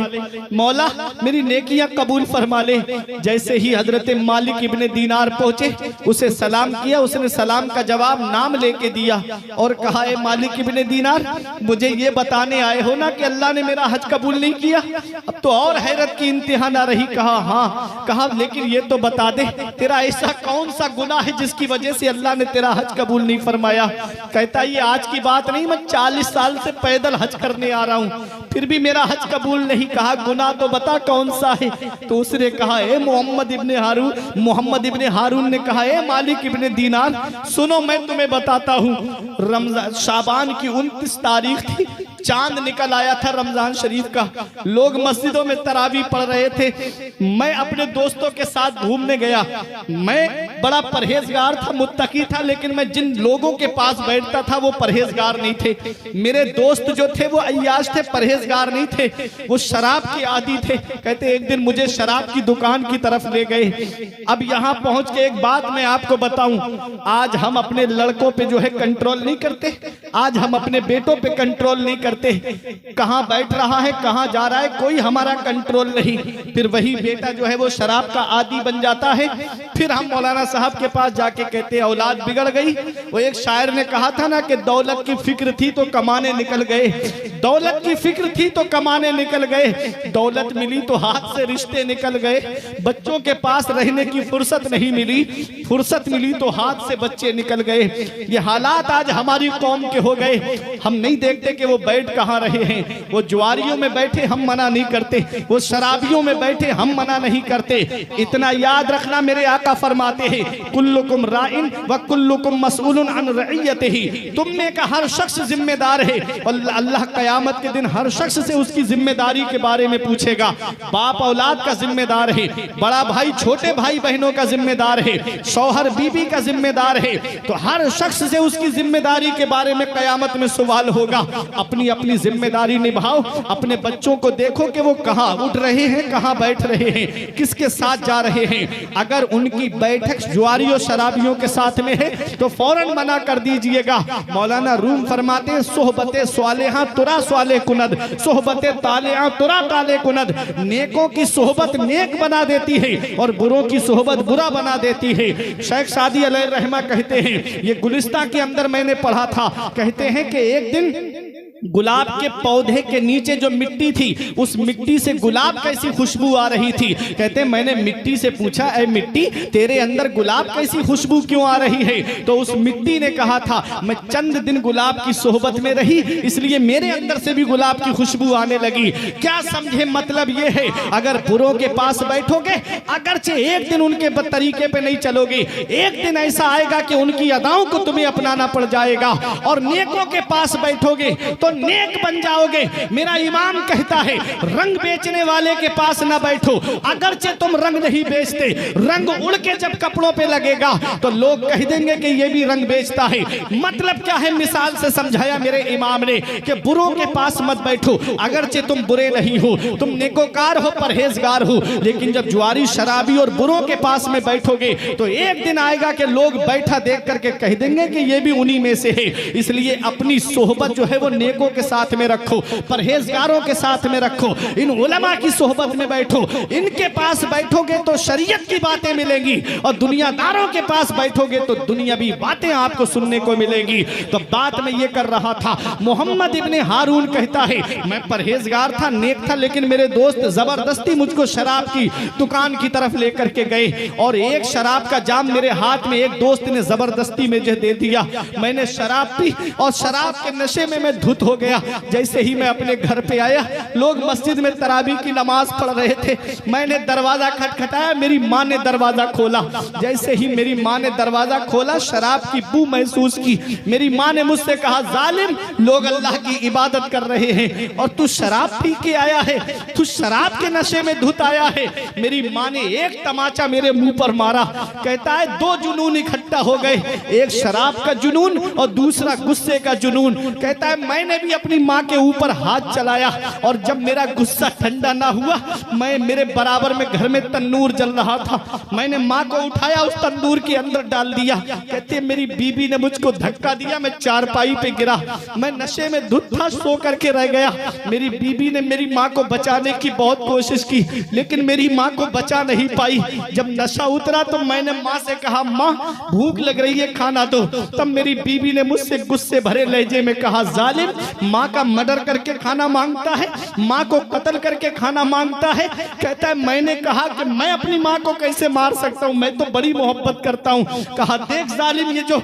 मौला मेरी नेकियां कबूल फरमा ले। जैसे ही हजरत मालिक इब्ने दीनार पहुंचे, उसे सलाम किया। उसने सलाम का जवाब नाम लेके दिया और कहा, ए मालिक इब्ने दीनार, मुझे ये बताने आए हो ना कि अल्लाह ने मेरा हज कबूल नहीं किया? अब तो और हैरत की इंतहा ना रही। कहा हाँ। कहा लेकिन ये तो बता दे, तेरा ऐसा कौन सा गुनाह है जिसकी वजह से अल्लाह ने तेरा हज कबूल नहीं फरमाया? कहता ये आज की बात नहीं, मैं 40 साल से पैदल हज करने आ रहा हूं, फिर भी मेरा हज कबूल नहीं। कहा गुनाह तो बता कौन सा है? तो उसने कहा, ए मोहम्मद इब्ने हारून। मोहम्मद इब्ने हारून ने कहा, ए मालिक इब्ने दीनार, सुनो मैं तुम्हें बताता हूं। रमजान शाबान की 29 तारीख थी, चांद निकल आया था रमजान शरीफ का। लोग मस्जिदों में तरावी पढ़ रहे थे। मैं अपने दोस्तों के साथ घूमने गया। मैं बड़ा परहेजगार था, मुत्तकी था, लेकिन मैं जिन लोगों के पास बैठता था वो परहेजगार नहीं थे। मेरे दोस्त जो थे वो अय्याश थे, परहेजगार नहीं थे, वो शराब के आदी थे। कहते एक दिन मुझे शराब की दुकान की तरफ ले गए। अब यहाँ पहुंच के एक बात मैं आपको बताऊं, आज हम अपने लड़कों पे जो है कंट्रोल नहीं करते, आज हम अपने बेटों पे कंट्रोल नहीं करते। कहां बैठ रहा है, कहां जा रहा है, कोई हमारा कंट्रोल नहीं। फिर वही बेटा जो है वो शराब का आदी बन जाता है। फिर हम मौलाना साहब के पास जाके कहते हैं औलाद बिगड़ गई। वो एक शायर ने कहा था ना कि दौलत की फिक्र थी तो कमाने निकल गए, दौलत की फिक्र थी तो कमाने निकल गए, दौलत मिली तो हाथ से रिश्ते निकल गए। बच्चों के पास रहने की फुर्सत नहीं मिली, फुर्सत मिली तो हाथ से बच्चे निकल गए। ये हालात आज हमारी कौम के हो गए। हम नहीं देखते कि वो बैठ कहां रहे हैं। वो जुआरियों में बैठे हम मना नहीं करते, वो शराबियों में बैठे हम मना नहीं करते। इतना याद रखना, मेरे आका फरमाते हैं कुल्लुकुम राइन व कुल्लुकुम मसऊलुन अन रइयतिही। तुम में का हर शख्स जिम्मेदार है, अल्लाह कयामत के दिन हर शख्स से उसकी जिम्मेदारी के बारे में पूछेगा। बाप औलाद का जिम्मेदार है, बड़ा भाई छोटे भाई बहनों का जिम्मेदार है, शौहर बीबी का जिम्मेदार है। तो हर शख्स से उसकी जिम्मेदारी के बारे में कयामत में सवाल होगा। अपनी अपनी जिम्मेदारी निभाओ। अपने बच्चों को देखो कि वो कहां उठ रहे हैं, कहां बैठ रहे हैं, किसके साथ जा रहे हैं। अगर उनकी बैठक जुआरियों शराबियों के साथ में है तो फौरन मना कर दीजिएगा। मौलाना रूम फरमाते हैं सोहबते स्वालेहा तुरा स्वाले कुनद, सोहबते तालेहा तुरा ताले कुनद। नेकों की सोहबत नेक बना देती है और बुरों की सोहबत बुरा बना देती है। शेख सादी अलैहि रहमा कहते हैं, ये गुलिस्तां के अंदर मैंने पढ़ा था, कहते हैं कि एक दिन गुलाब के पौधे के नीचे जो मिट्टी थी, उस मिट्टी से गुलाब कैसी खुशबू आ रही थी। कहते मैंने मिट्टी से पूछा, ऐ मिट्टी तेरे अंदर गुलाब कैसी खुशबू क्यों आ रही है? तो उस मिट्टी ने कहा था, मैं चंद दिन गुलाब की सोहबत में रही, इसलिए मेरे अंदर से भी गुलाब की खुशबू आने लगी। क्या समझे? मतलब ये है, अगर बुरों के पास बैठोगे, अगरचे एक दिन उनके तरीके पे नहीं चलोगे, एक दिन ऐसा आएगा कि उनकी अदाओं को तुम्हें अपनाना पड़ जाएगा। और नेकों के पास बैठोगे तो नेक बन जाओगे। मेरा इमाम कहता है, रंग बेचने वाले के पास ना बैठो, अगरचे तुम रंग नहीं बेचते, रंग उड़ के जब कपड़ों पे लगेगा तो लोग कह देंगे कि ये भी रंग बेचता है। मतलब क्या है? मिसाल से समझाया मेरे इमाम ने कि बुरों के पास मत बैठो, अगरचे तुम बुरे नहीं हो, तुम नेकोकार हो, परहेजगार हो, लेकिन जब जुआरी शराबी और बुरों के पास में बैठोगे तो एक दिन आएगा कि लोग बैठा देख करके कह देंगे कि ये भी उन्हीं में से है। इसलिए अपनी सोहबत जो है वो नेकों के साथ में रखो, परहेजगारों के साथ में रखो, इन उलमा की सोहबत में बैठो। इनके पास बैठोगे तो शरीयत की बातें मिलेंगी और दुनियादारों के पास बैठोगे तो दुनियावी बातें आपको सुनने को मिलेंगी। तो बात मैं ये कर रहा था, मोहम्मद इब्ने हारून कहता है, मैं परहेजगार था, नेक था, लेकिन मेरे दोस्त जबरदस्ती मुझको शराब की दुकान की तरफ लेकर के गए और एक शराब का जाम मेरे हाथ में एक दोस्त ने जबरदस्ती मुझे दे दिया। मैंने शराब पी और शराब के नशे में मैं धुत हो गया। जैसे ही मैं अपने घर पे आया, लोग मस्जिद में तरावी की नमाज पढ़ रहे थे। मैंने दरवाजा खटखटाया, मेरी माँ ने दरवाजा खोला। जैसे ही मेरी माँ ने दरवाजा खोला, शराब की बू महसूस की। मेरी माँ ने मुझसे कहा, जालिम, लोग अल्लाह की इबादत कर रहे हैं और तू शराब पी के आया है, तू शराब के नशे में धुत आया है। मेरी माँ ने एक तमाचा मेरे मुंह पर मारा। कहता है, दो जुनून इकट्ठा हो गए, एक शराब का जुनून और दूसरा गुस्से का जुनून। कहता है, मैंने भी अपनी माँ के ऊपर हाथ चलाया और जब मेरा गुस्सा ठंडा ना हुआ, मैं मेरे बराबर में घर में तंदूर जल रहा था, मैंने माँ को उठाया उस तंदूर के अंदर डाल दिया। कहते मेरी बीबी ने मुझको धक्का दिया, मैं चारपाई पे गिरा, मैं नशे में धुत था, सो करके रह गया। मेरी बीबी ने मेरी माँ को बचाने की बहुत कोशिश की, लेकिन मेरी माँ को बचा नहीं पाई। जब नशा उतरा तो मैंने माँ से कहा, माँ भूख लग रही है, खाना दो। तब मेरी बीबी ने मुझसे गुस्से भरे लहजे में कहा, जालिम, माँ का मर्डर करके खाना मांगता है, माँ को कत्ल करके खाना मांगता है। कहता है मैंने कहा कि मैं अपनी माँ को कैसे मार सकता हूँ, मैं तो बड़ी मोहब्बत करता हूँ। कहा देख जालिम, ये जो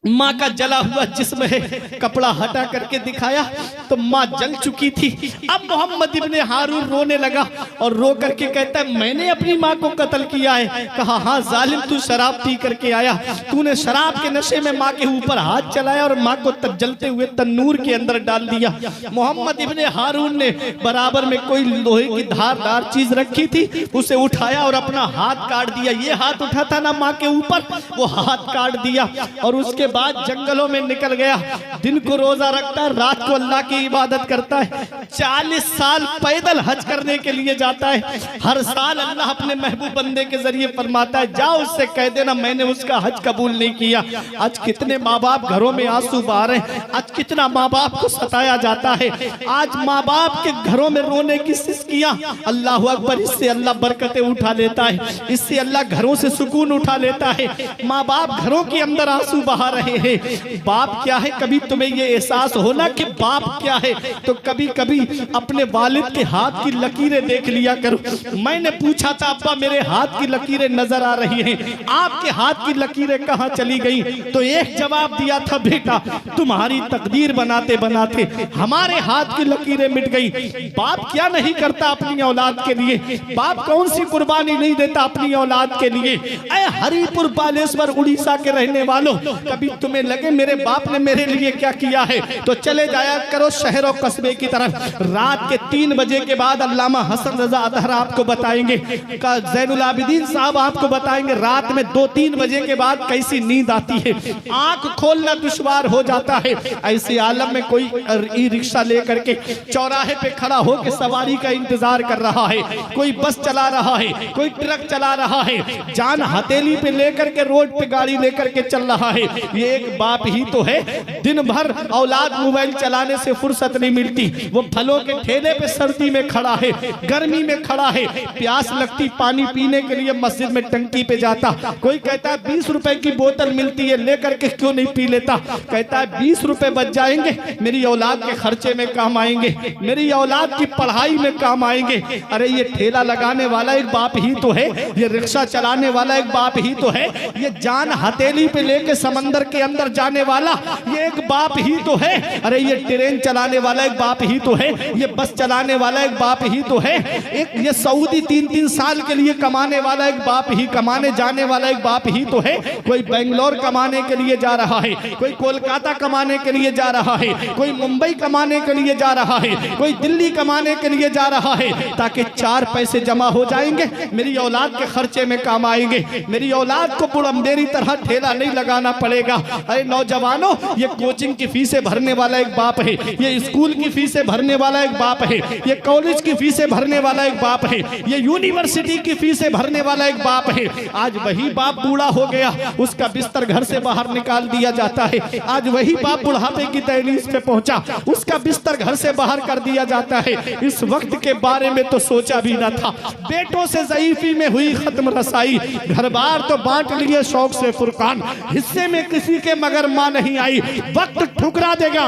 माँ का जला हुआ जिस्म है, कपड़ा हटा करके दिखाया तो माँ जल चुकी थी। अब मोहम्मद इब्ने हारून रोने लगा और रो करके कहता है मैंने अपनी माँ को कत्ल किया है। कहा हाँ जालिम, तू शराब पी करके आया, तूने शराब के नशे में माँ के ऊपर हाथ चलाया और माँ को जलते हुए तन्नूर के अंदर डाल दिया। मोहम्मद इब्ने हारून ने बराबर में कोई लोहे की धारदार चीज रखी थी, उसे उठाया और अपना हाथ काट दिया। ये हाथ उठा था ना माँ के ऊपर, वो हाथ काट दिया और उसके बाद जंगलों में निकल गया। दिन को रोजा रखता है, रात को अल्लाह की इबादत करता है। 40 साल पैदल हज करने के लिए जाता है। हर साल अल्लाह अपने महबूब बंदे के जरिए फरमाता है, जाओ उससे कह देना मैंने उसका हज कबूल नहीं किया। आज कितने माँ बाप घरों में आंसू बहा रहे हैं, आज कितना माँ बाप को सताया जाता है, आज माँ बाप के घरों में रोने की सिसकियां। अल्लाह अकबर, इससे अल्लाह बरकतें उठा लेता है, इससे अल्लाह घरों से सुकून उठा लेता है। माँ बाप घरों के अंदर आंसू बहा रहे हैं। बाप क्या है, कभी तुम्हें ये एहसास होना कि बाप क्या है, तो कभी कभी अपने वालिद के हाथ की लकीरें देख लिया करो। मैंने पूछा था अब्बा मेरे हाथ की लकीरें नजर आ रही हैं, आपके हाथ की लकीरें कहां चली गई? तो एक जवाब दिया था, बेटा तुम्हारी तकदीर बनाते बनाते हमारे हाथ की लकीरें मिट गई। बाप क्या नहीं करता अपनी औलाद के लिए, बाप कौन सी कुर्बानी नहीं देता अपनी औलाद के लिए। ऐ हरिपुर बालेश्वर उड़ीसा के रहने वालों, कभी तुम्हें लगे मेरे बाप ने मेरे लिए क्या किया है तो चले जाया करो शहर और कस्बे की तरफ। रात के 3 बजे के बाद अल्लामा हसन रजा अतहर आपको बताएंगे, ज़ैनुल आबिदीन साहब आपको बताएंगे रात में 2-3 बजे के बाद कैसी नींद आती है, आंख खोलना दुश्वार हो जाता है। ऐसे आलम में कोई ई रिक्शा लेकर के चौराहे पे खड़ा होकर सवारी का इंतजार कर रहा है, कोई बस चला रहा है, कोई ट्रक चला रहा है, जान हथेली पे लेकर के रोड पे गाड़ी लेकर के चल रहा है। ये एक बाप ही तो है। दिन भर औलाद मोबाइल चलाने से फुर्सत नहीं मिलती, वो फलों के ठेले पे सर्दी में खड़ा है, गर्मी में खड़ा है, प्यास लगती पानी पीने के लिए मस्जिद में टंकी पे जाता। कोई कहता है 20 रुपए की बोतल मिलती है, लेकर के क्यों नहीं पी लेता? कहता है 20 रुपए बच जाएंगे, मेरी औलाद के खर्चे में काम आएंगे, मेरी औलाद की पढ़ाई में काम आएंगे। अरे ये ठेला लगाने वाला एक बाप ही तो है, ये रिक्शा चलाने वाला एक बाप ही तो है, ये जान हथेली पे लेके समंदर के अंदर जाने वाला ये एक बाप ही तो है। अरे ये ट्रेन चलाने वाला एक बाप ही तो है, ये बस चलाने वाला एक बाप ही तो है, एक ये सऊदी 3-3 साल के लिए कमाने वाला एक बाप ही, कमाने जाने वाला एक बाप ही तो है। कोई बेंगलोर कमाने के लिए जा रहा है, कोई कोलकाता कमाने के लिए जा रहा है, कोई मुंबई कमाने के लिए जा रहा है, कोई दिल्ली कमाने के लिए जा रहा है, ताकि 4 पैसे जमा हो जाएंगे, मेरी औलाद के खर्चे में काम आएंगे, मेरी औलाद को बुढ़मदेरी तरह ठेला नहीं लगाना पड़ेगा। अरे नौजवानों, ये कोचिंग की फीसें भरने वाला एक बाप है, ये स्कूल की फीसें भरने वाला एक बाप है, ये कॉलेज की फीसें भरने वाला एक बाप है, ये यूनिवर्सिटी की फीसें भरने वाला एक बाप है। आज वही बाप बूढ़ा हो गया, उसका बिस्तर घर से बाहर निकाल दिया जाता है। आज वही बाप बुढ़ापे की दहलीज पे पहुंचा, उसका बिस्तर घर से बाहर कर दिया जाता है। इस वक्त के बारे में तो सोचा भी न था। बेटों से ज़ईफी में हुई खत्म रसाई, घर बार तो बांट लिए शौक से फुरकान, हिस्से में किसी के मगर मां नहीं आई, वक्त ठुकरा देगा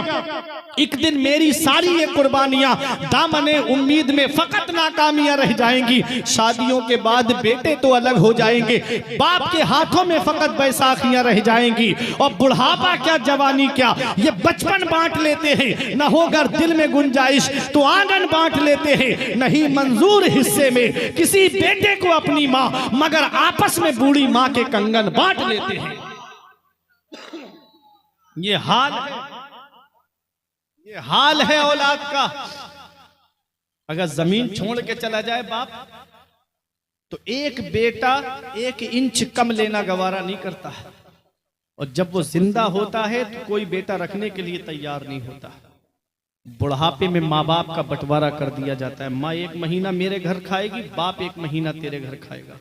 एक दिन मेरी सारी ये कुर्बानियां, दामने उम्मीद में फकत नाकामियां रह जाएंगी। शादियों के बाद बेटे तो अलग हो जाएंगे, बाप के हाथों में फकत बैसाखियां रह जाएंगी। और बुढ़ापा क्या जवानी क्या, ये बचपन बांट लेते हैं, न होकर दिल में गुंजाइश तो आंगन बांट लेते हैं, नहीं मंजूर हिस्से में किसी बेटे को अपनी मां, मगर आपस में बूढ़ी मां के कंगन बांट लेते हैं। ये हाल है औलाद का। अगर जमीन छोड़ के चला जाए बाप, तो एक बेटा 1 इंच कम लेना गवारा नहीं करता है, और जब वो जिंदा होता है तो कोई बेटा रखने के लिए तैयार नहीं होता। बुढ़ापे में माँ बाप का बंटवारा कर दिया जाता है। माँ 1 महीना मेरे घर खाएगी, बाप 1 महीना तेरे घर खाएगा।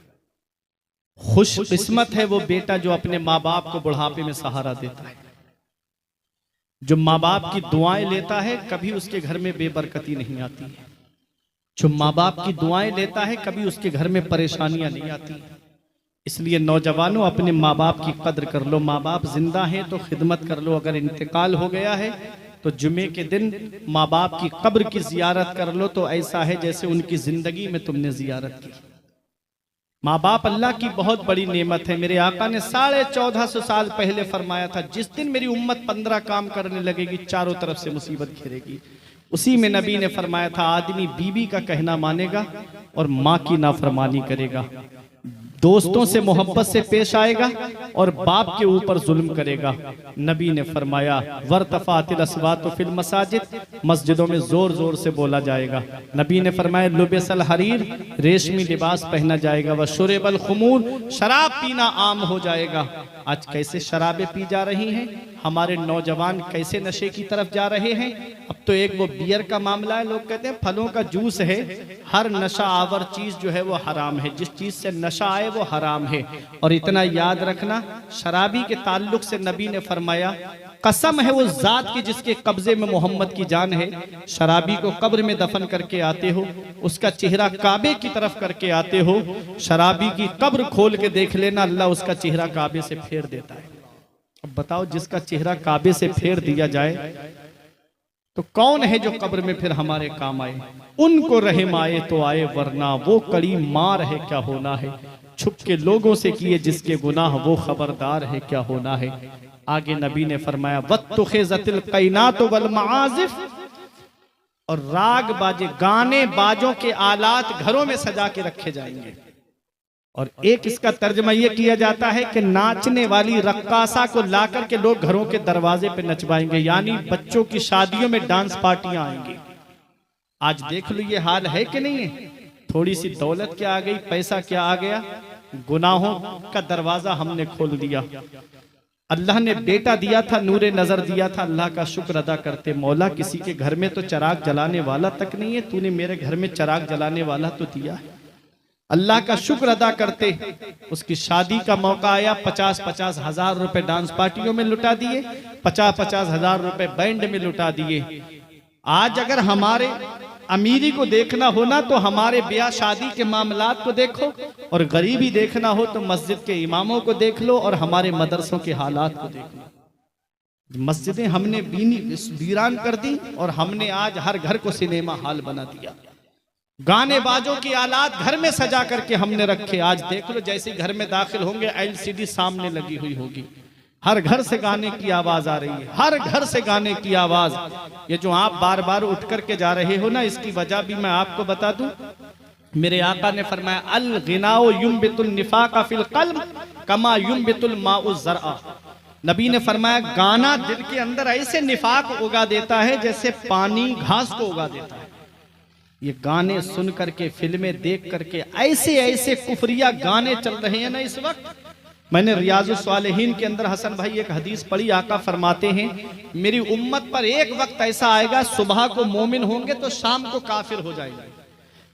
खुश किस्मत है वो बेटा जो अपने माँ बाप को बुढ़ापे में सहारा देता है, जो माँ बाप की दुआएं लेता है, कभी उसके घर में बेबरकती नहीं आती है। जो माँ बाप की दुआएं लेता है, कभी उसके घर में परेशानियां नहीं आती। इसलिए नौजवानों, अपने माँ बाप की कद्र कर लो। माँ बाप जिंदा हैं तो खिदमत कर लो, अगर इंतकाल हो गया है तो जुमे के दिन माँ बाप की कब्र की जियारत कर लो, तो ऐसा है जैसे उनकी जिंदगी में तुमने जियारत की। माँ बाप अल्लाह की बहुत बड़ी नेमत है। मेरे आका ने 1450 साल पहले फरमाया था, जिस दिन मेरी उम्मत 15 काम करने लगेगी, चारों तरफ से मुसीबत घिरेगी। उसी में नबी ने फरमाया था, आदमी बीबी का कहना मानेगा और माँ की नाफरमानी करेगा, दोस्तों से मोहब्बत से पेश आएगा और बाप के ऊपर जुल्म करेगा। नबी ने फरमाया, वर्तफातिल अस्वातु फिल मसाजिद, मस्जिदों में जोर जोर से बोला जाएगा। नबी ने फरमाया, लुबिसल हरीर, रेशमी लिबास पहना जाएगा। व शुरेबल खुमूर, शराब पीना आम हो जाएगा। आज कैसे शराबें पी जा रही हैं, हमारे नौजवान कैसे नशे की तरफ जा रहे हैं। अब तो एक वो बियर का मामला है, लोग कहते हैं फलों का जूस है। हर नशा आवर चीज जो है वो हराम है, जिस चीज से नशा आए वो हराम है। और इतना याद रखना, शराबी के ताल्लुक से नबी ने फरमाया, कसम है वो जात की जिसके कब्जे में मोहम्मद की जान है, शराबी को कब्र में दफन करके आते हो, उसका चेहरा काबे की तरफ करके आते हो, शराबी की कब्र खोल के देख लेना, अल्लाह उसका चेहरा काबे से फेर देता है। अब बताओ, जिसका चेहरा काबे से फेर दिया जाए तो कौन है जो कब्र में फिर हमारे काम आए। उनको रहम आए तो आए, वरना वो कड़ी मार है क्या होना है। छुप के लोगों से किए जिसके गुनाह, वो खबरदार है क्या होना है। आगे नबी ने फरमाया, वत्तुखिज़तिल क़ैनातु वल मआज़िफ़, और राग बाजे, गाने बाजों के आलात घरों में सजा के रखे जाएंगे। और एक इसका तर्जमा यह किया जाता है कि नाचने वाली रक्कासा को लाकर के लोग घरों के दरवाजे पे नचवाएंगे, यानी बच्चों की शादियों में डांस पार्टियां आएंगी। आज देख लो ये हाल है कि नहीं है। थोड़ी सी दौलत क्या आ गई, पैसा क्या आ गया, गुनाहों का दरवाजा हमने खोल दिया। अल्लाह ने बेटा दिया था, नूरे नजर दिया था, अल्लाह का शुक्र अदा करते। मौला, किसी के घर में तो चिराग जलाने वाला तक नहीं है, तूने मेरे घर में चिराग जलाने वाला तो दिया है। अल्लाह का शुक्र अदा करते। उसकी शादी का मौका आया, 50-50 हजार रुपए डांस पार्टियों में लुटा दिए, 50-50 हजार रुपए बैंड में लुटा दिए। आज अगर हमारे अमीरी को देखना हो ना, तो हमारे ब्याह शादी के मामलात को देखो, और गरीबी देखना हो तो मस्जिद के इमामों को देख लो और हमारे मदरसों के हालात को देख लो। मस्जिदें हमने वीरान कर दी और हमने आज हर घर को सिनेमा हॉल बना दिया। गाने बाजों की आलात घर में सजा करके हमने रखे। आज देख लो, जैसे घर में दाखिल होंगे LCD सामने लगी हुई होगी, हर घर से गाने की आवाज आ रही है, हर घर से गाने की आवाज। ये जो आप बार बार उठ करके जा रहे हो ना, इसकी वजह भी मैं आपको बता दूं। मेरे आका ने फरमाया, अल गिनाओ युम्बितुल निफाका फिल क़ल्ब कमा युम्बितुल माउ ज़रअ। नबी ने फरमाया, गाना दिल के अंदर ऐसे निफाक उगा देता है जैसे पानी घास को उगा देता है। ये गाने सुन करके, फिल्में देख करके, ऐसे ऐसे कुफरिया गाने चल रहे हैं ना इस वक्त। मैंने रियाजुस सालिहीन के अंदर हसन भाई एक हदीस पढ़ी, आका फरमाते हैं, मेरी उम्मत पर एक वक्त ऐसा आएगा, सुबह को मोमिन होंगे तो शाम को काफिर हो जाएंगे,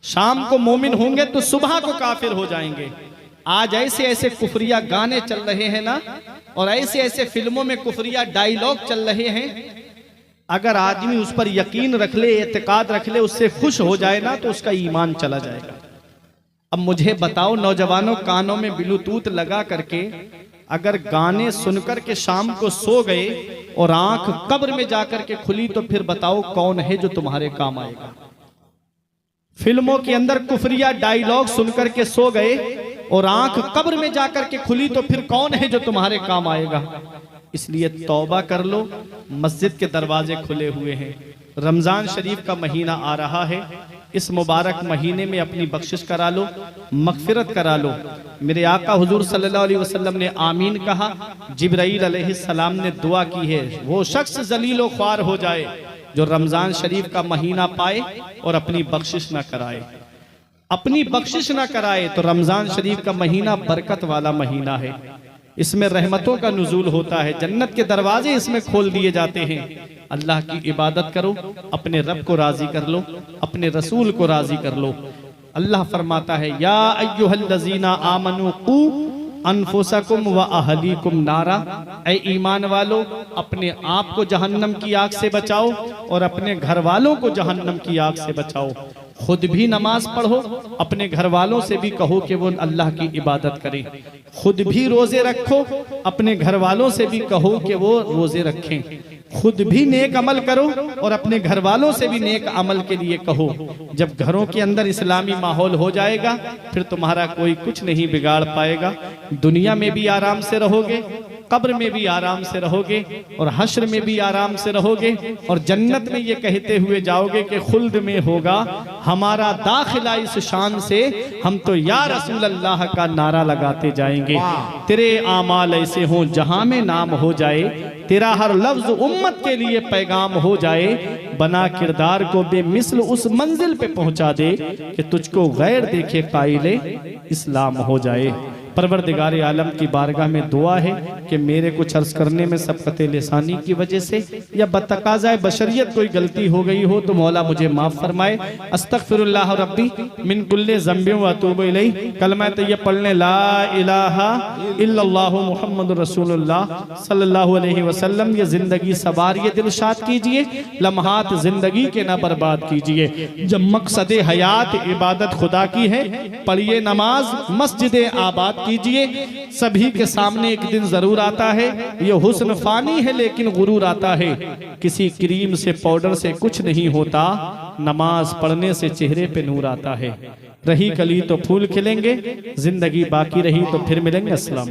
शाम को मोमिन होंगे तो सुबह को काफिर हो जाएंगे। आज ऐसे ऐसे कुफरिया गाने चल रहे हैं ना, और ऐसे ऐसे फिल्मों में कुफरिया डायलॉग चल रहे हैं। अगर आदमी उस पर यकीन रख ले, एतकाद रख ले, उससे खुश हो जाए ना, तो उसका ईमान चला जाएगा। अब मुझे बताओ नौजवानों, कानों में ब्लूटूथ लगा करके अगर गाने सुनकर के शाम को सो गए और आंख कब्र में जाकर के खुली, तो फिर बताओ कौन है जो तुम्हारे काम आएगा। फिल्मों के अंदर कुफरिया डायलॉग सुनकर के सो गए और आंख कब्र में जाकर के खुली, तो फिर कौन है जो तुम्हारे काम आएगा। इसलिए तौबा कर लो, मस्जिद के दरवाजे खुले हुए हैं। रमजान शरीफ का महीना आ रहा है, इस मुबारक महीने में अपनी बख्शिश करा लो, मगफिरत करा लो। मेरे आका हुजूर सल्लल्लाहु अलैहि वसल्लम ने आमीन कहा, जिब्राइल अलैहिस्सलाम ने दुआ की है, वो शख्स जलीलो ख्वार हो जाए जो रमजान शरीफ का महीना पाए और अपनी बख्शिश ना कराए। अपनी बख्शिश ना कराए तो रमजान शरीफ का महीना बरकत वाला महीना है, इसमें रहमतों का नुज़ूल होता है, जन्नत के दरवाजे इसमें खोल दिए जाते हैं। अल्लाह की इबादत करो, अपने रब को राजी कर लो, अपने रसूल को राजी कर लो। अल्लाह फरमाता है या अय्युहल्लज़ीना आमनू कू अनफुसकुम व अहलीकुम नारा, ऐ ईमान वालो अपने आप को जहन्नम की आग से बचाओ और अपने घर वालों को जहन्नम की आग से बचाओ। खुद भी नमाज पढ़ो, अपने घर वालों से भी कहो कि वो अल्लाह की इबादत करें। खुद भी रोजे रखो, अपने घर वालों से भी कहो कि वो रोजे रखें। खुद भी नेक अमल करो और अपने घर वालों से भी नेक अमल के लिए कहो। जब घरों के अंदर इस्लामी माहौल हो जाएगा फिर तुम्हारा कोई कुछ नहीं बिगाड़ पाएगा। दुनिया में भी आराम से रहोगे, कब्र में भी आराम से रहोगे और हश्र में भी आराम से रहोगे और जन्नत में ये कहते हुए जाओगे कि खुल्द में होगा हमारा दाखिला इस शान से, हम तो या रसूल अल्लाह का नारा लगाते जाएंगे। तेरे आमाल ऐसे हों जहां में नाम हो जाए, तेरा हर लफ्ज उम्मत के लिए पैगाम हो जाए। बना किरदार को बेमिसल उस मंजिल पे पहुंचा दे कि तुझको गैर देखे काइले इस्लाम हो जाए। परवरदिगार आलम की बारगाह में दुआ है कि मेरे कुछ अर्ज करने में सबकत लिसानी की वजह से या बतकाज़ाए बशरियत कोई गलती हो गई हो तो मौला मुझे माफ़ फरमाए। अस्तगफिरुल्लाह रब्बी मिन कुल्ले ज़ंबि व अतूबु इलैह। कलमा तैयब पढ़ने ला इलाहा इल्लल्लाहु मुहम्मदुर रसूलुल्लाह सल्लल्लाहु अलैहि वसल्लम। ये ज़िंदगी सवार, ये दिलशाद कीजिए, लम्हात ज़िंदगी के ना बर्बाद कीजिए। जब मकसद हयात इबादत खुदा की है, पढ़िए नमाज, मस्जिद आबाद कीजिए। सभी के सामने एक दिन जरूर आता है, ये हुस्न फानी है लेकिन गुरूर आता है। किसी क्रीम से पाउडर से कुछ नहीं होता, नमाज पढ़ने से चेहरे पे नूर आता है। रही कली तो फूल खिलेंगे, जिंदगी बाकी रही तो फिर मिलेंगे। अस्सलाम।